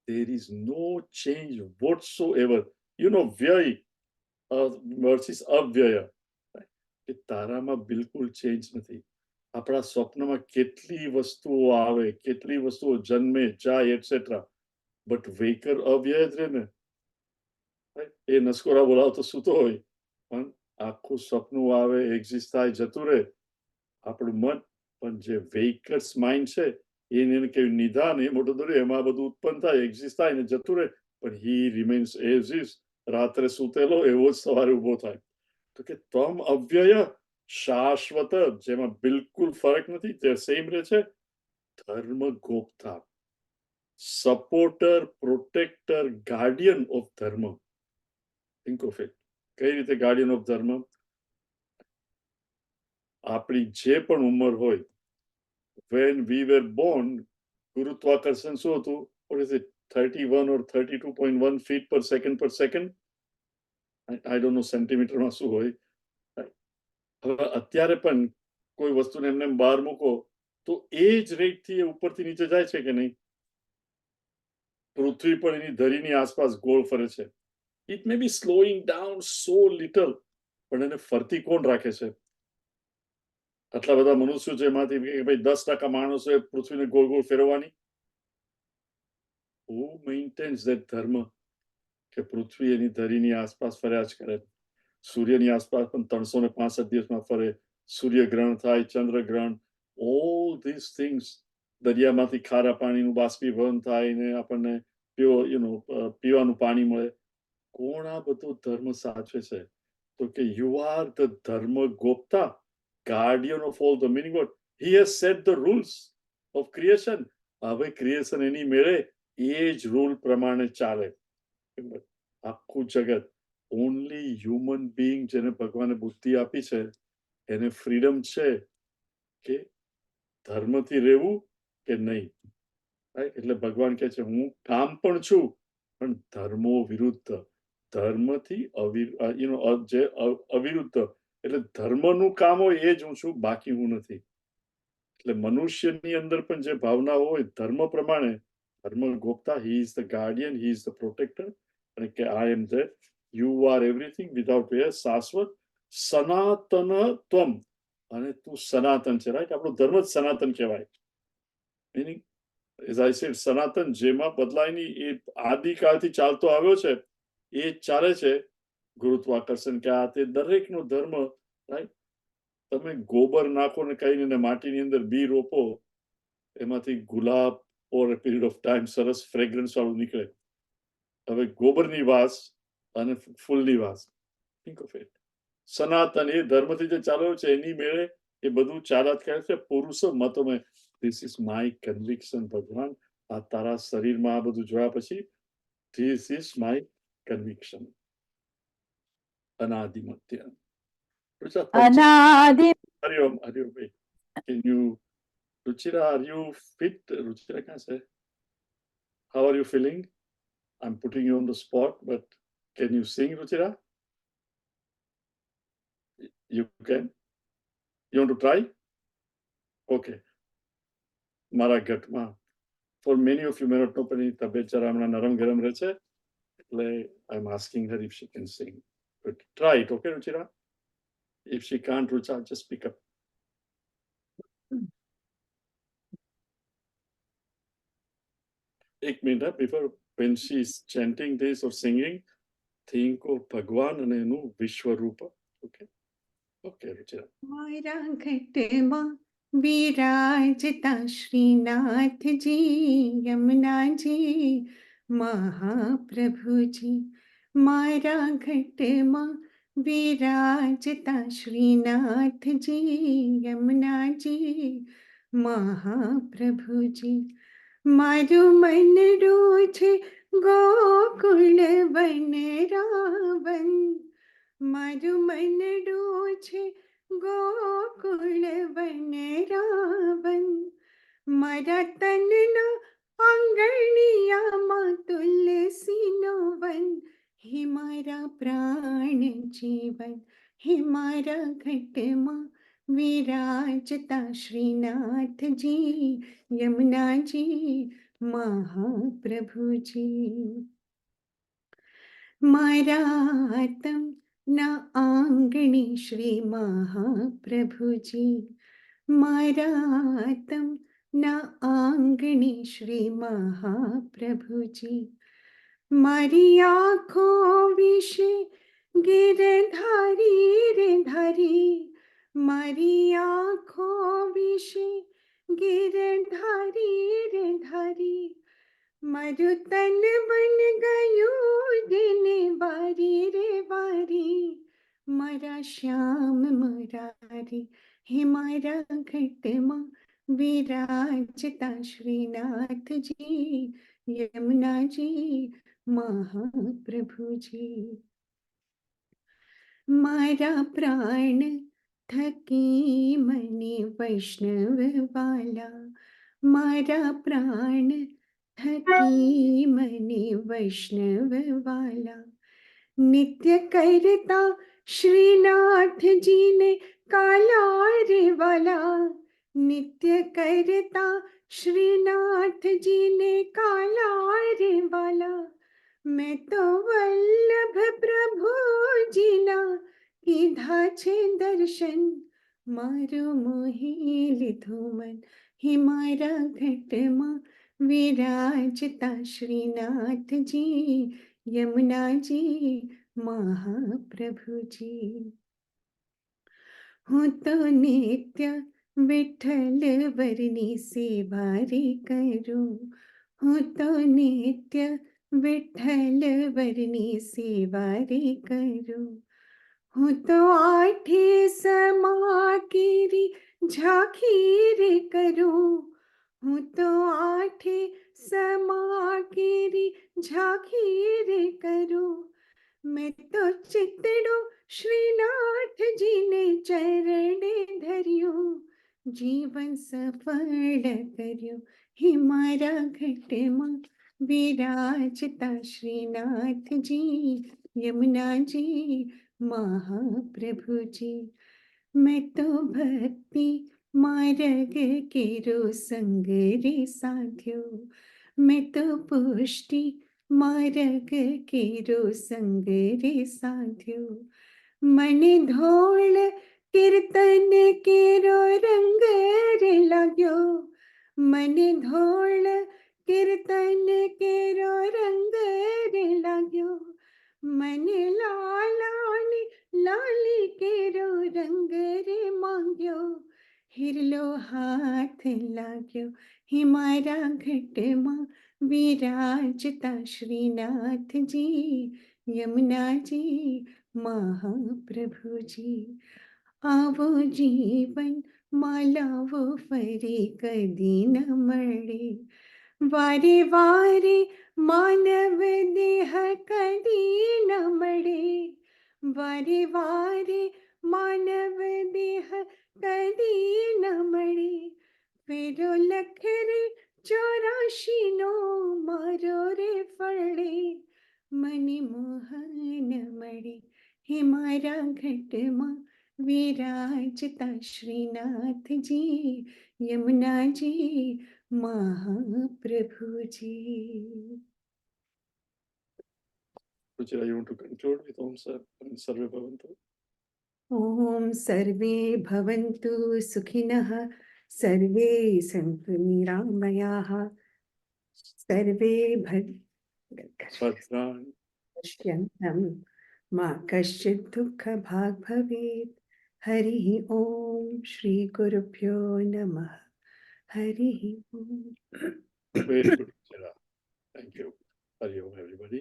There is no change whatsoever. વ્યય versus અવ્યય. કે તારામાં બિલકુલ ચેન્જ નથી. આપણા સ્વપ્નમાં કેટલી વસ્તુઓ આવે, કેટલી વસ્તુઓ જન્મે, જાય, એટસેટ્રા, બટ વેકર અવ્યય જ રહે ને. એ નસકોરા બોલાવતો સૂતો હોય, પણ આખું સપનું આવે, એક્ઝિસ્ટ થાય, જતું રહે આપણું મન. પણ જે વેકર્સ માઇન્ડ છે એને કેવું નિધાન, એ મોટું દોર્યું, એમાં બધું ઉત્પન્ન થાય, એક્ઝિસ્ટ થાય ને જતું રહે. પણ હી રિમેન્સ એઝ ઇઝ. રાત્રે સૂતેલો એવો જ સવારે ઉભો થાય. તો કે ત્વમ અવ્યય શાશ્વત, જેમાં બિલકુલ ફરક નથી, તે સેમ રહે છે. ધર્મ ગોપ્તા, સપોર્ટર, પ્રોટેક્ટર, ગાર્ડિયન ઓફ ધર્મ. Think of it. કઈ રીતે ગાર્ડિયન ઓફ ધર્મ? આપણી જે પણ ઉંમર હોય, when we were born, ગુરુત્વાકર્ષણ શું હતું? What is it? 31 or 32.1 feet per second? I don't know સેન્ટીમીટરમાં શું હોય. હવે અત્યારે પણ કોઈ વસ્તુને એમને બહાર મૂકો તો એ જ રેટથી એ ઉપરથી નીચે જાય છે કે નહીં? પૃથ્વી પણ એની ધરીની આસપાસ ગોળ ફરે છે. It may be slowing down so little, પણ એને ફરતી કોણ રાખે છે? આટલા બધા મનુષ્યો છે, એમાંથી ભાઈ 10% માણસો પૃથ્વીને ગોળ ગોળ ફેરવવાની. Who maintains that ધર્મ? કે પૃથ્વી એની ધરીની આસપાસ ફર્યા જ કરે. સૂર્યની આસપાસ પણ 365 દિવસમાં ફરે. સૂર્યગ્રહણ થાય, ચંદ્રગ્રહણ, all these things. દરિયામાંથી ખારા પાણીનું બાષ્પીભવન થાય ને આપણને પીવાનું પાણી મળે. કોણ આ બધો ધર્મ સાચવે છે? તો કે યુ આર ધ ધર્મ ગોપ્તા, guardian of all the meaning what? He has set the rules of creation. હવે ક્રિએશન એની મેળે એ જ રૂલ પ્રમાણે ચાલે. આખું જગત. ઓનલી હ્યુમન બીઈંગ જેને ભગવાને બુદ્ધિ આપી છે એને ફ્રીડમ છે કે ધર્મથી રહેવું કે નહીં. એટલે ભગવાન કહે છે હું કામ પણ છું, પણ ધર્મો વિરુદ્ધ. ધર્મથી અવિરુદ્ધ. એટલે ધર્મનું કામ હોય એ જ હું છું, બાકી હું નથી. એટલે મનુષ્યની અંદર પણ જે ભાવના હોય ધર્મ પ્રમાણે, ધર્મ ગોપ્તા, he is the guardian, he is the protector. અને કે I am that, you are everything without where, શાશ્વત, સનાતન ત્વમ. અને તું સનાતન છે, રાઈટ? આપણો ધર્મ જ સનાતન કહેવાય. મિનિંગ એઝ આઈ સેડ, સનાતન જેમાં બદલાય નહીં, એ આદિકાળથી ચાલતો આવ્યો છે, એ જ ચાલે છે. ગુરુત્વાકર્ષણ કે આ તે દરેકનો ધર્મ, રાઈટ? તમે ગોબર નાખો ને કહીને માટીની અંદર બી રોપો, એમાંથી ગુલાબ ઓર અ પીરિયડ ઓફ ટાઈમ સરસ ફ્રેગ્રન્સ વાળું નીકળે. હવે ગોબરની વાસ અને ફૂલની વાસ, થિંક ઓફ ઇટ. સનાતન એ ધર્મથી જે ચાલ્યો છે એની મેળે એ બધું ચાલ્યા કરે છે. પુરુષ મતોમે, ધીસ ઇઝ માય કન્વિક્શન ભગવાન. આ તારા શરીરમાં આ બધું જોયા પછી, ધીસ ઇઝ માય કન્વિક્શન. અનાદિમત્ય. અનાદિ. હરિઓમ, હરિઓમ ભાઈ. Can you, Ruchira, are you fit? Ruchira, can I say? How are you feeling? I'm putting you on the spot, but can you sing, Ruchira? You can? You want to try? Okay. મારા ઘટમાં for many of you may not know, પણ એની તબિયત જરા હમણાં નરમ ગરમ રહે છે, એટલે I'm asking her if she can sing. But try it, okay, Ruchira? If she can't, Rucha, just pick up. એક minute, before, when she's chanting this or singing, think of ભગવાન અને એનું વિશ્વરૂપ. Okay? Okay, Ruchira. મારા ઘટમાં વિરાજતા શ્રીનાથજી યમુનાજી મહાપ્રભુજી. મારા ઘટમાં વિરાજતા શ્રીનાથજી યમુનાજી મહાપ્રભુજી. મારું મનડું છે ગોકુળ વનરાવન. મારું મનડું છે ગોકુળ વનરાવન. મારા તનના આંગણિયામાં તુલસીનો વન. હે મારા પ્રાણ જીવન, હે મારા ઘટમાં વિરાજતા શ્રીનાથજી યમુનાજી મહાપ્રભુજી. મારા આતમ ના આંગણે શ્રી મહાપ્રભુજી. મારા આતમ ના આંગણે શ્રી મહાપ્રભુજી. મારી આંખો વિશે ગિરધારી રે ધારી. મારી આંખો વિશે ગિરધારી રે ધારી. મારું તન બન ગયું દિન બારી રે બારી. મારા શ્યામ મુરારી, હે મારા ઘટમાં વિરાજતા શ્રીનાથજી યમુનાજી મહાપ્રભુજી. મારા પ્રાણ થકી મને વૈષ્ણવ વાલા. મારા પ્રાણ થકી મને વૈષ્ણવ વાલા. નિત્ય કરતા શ્રીનાથજી ને કાલા રે વાલા. નિત્ય કરતા શ્રીનાથજી ને કાલા રે વાલા. मैं तो वल्लभ प्रभु जीना कीधा छे दर्शन. मारो मोही लीधो मन, हे मारा घटमा विराजता श्रीनाथजी यमुनाजी महाप्रभुजी. हूँ तो नित्य विठ्ठल वरनी सेवा रे करूं. हूँ तो नित्य विठ्ठल वरनी सेवा रे करूं. हूँ तो आठे समा केरी झांकी रे करूं. हूँ तो आठे समा केरी झांकी रे करूं. मैं तो चितड़ो श्रीनाथ जी ने चरणे धर्यो. जीवन सफल कर्यो, हे मारा घटमा विराजता श्रीनाथजी यमुनाजी महाप्रभुजी. मैं तो भक्ति मार्ग केरो संग रे साध्यो. मैं तो पुष्टि मार्ग केरो संग रे साध्यो. मन धोल कीर्तन केरो रंग रे लाग्यो. मन धोल कीर्तन केरो रंग रे लाग्यो. मन लालानी लाली केरो रंग रे मांग्यो. हिरलो हाथ लाग्यो, हे मारा घटमा विराजता श्रीनाथजी यमुनाजी महाप्रभुजी. आवो जीवन मालावो फरी कदी न मळे. वारे वारे मानव देह कदी न मळे. वारे वारे मानव देह कदी न मळे. फेरो लख रे 84 नो मारो रे फळे. मने मोहन मळे, हे मारा घटमा विराजता Shrinathji यमुनाजी Mahaprabhu ji. Ruchira, you want to conclude with Om Sarve Bhavantu? ॐ सर्वे भवन्तु सुखिनः, सर्वे सन्तु निरामयाः, सर्वे Bhadrani. पश्यन्तं मा कश्चित् दुःखभाग् भवेत्। हरिः ॐ श्री गुरुभ्यो नमः। हरिः ॐ। Very good, Ruchira. Thank you. Hari Om, everybody.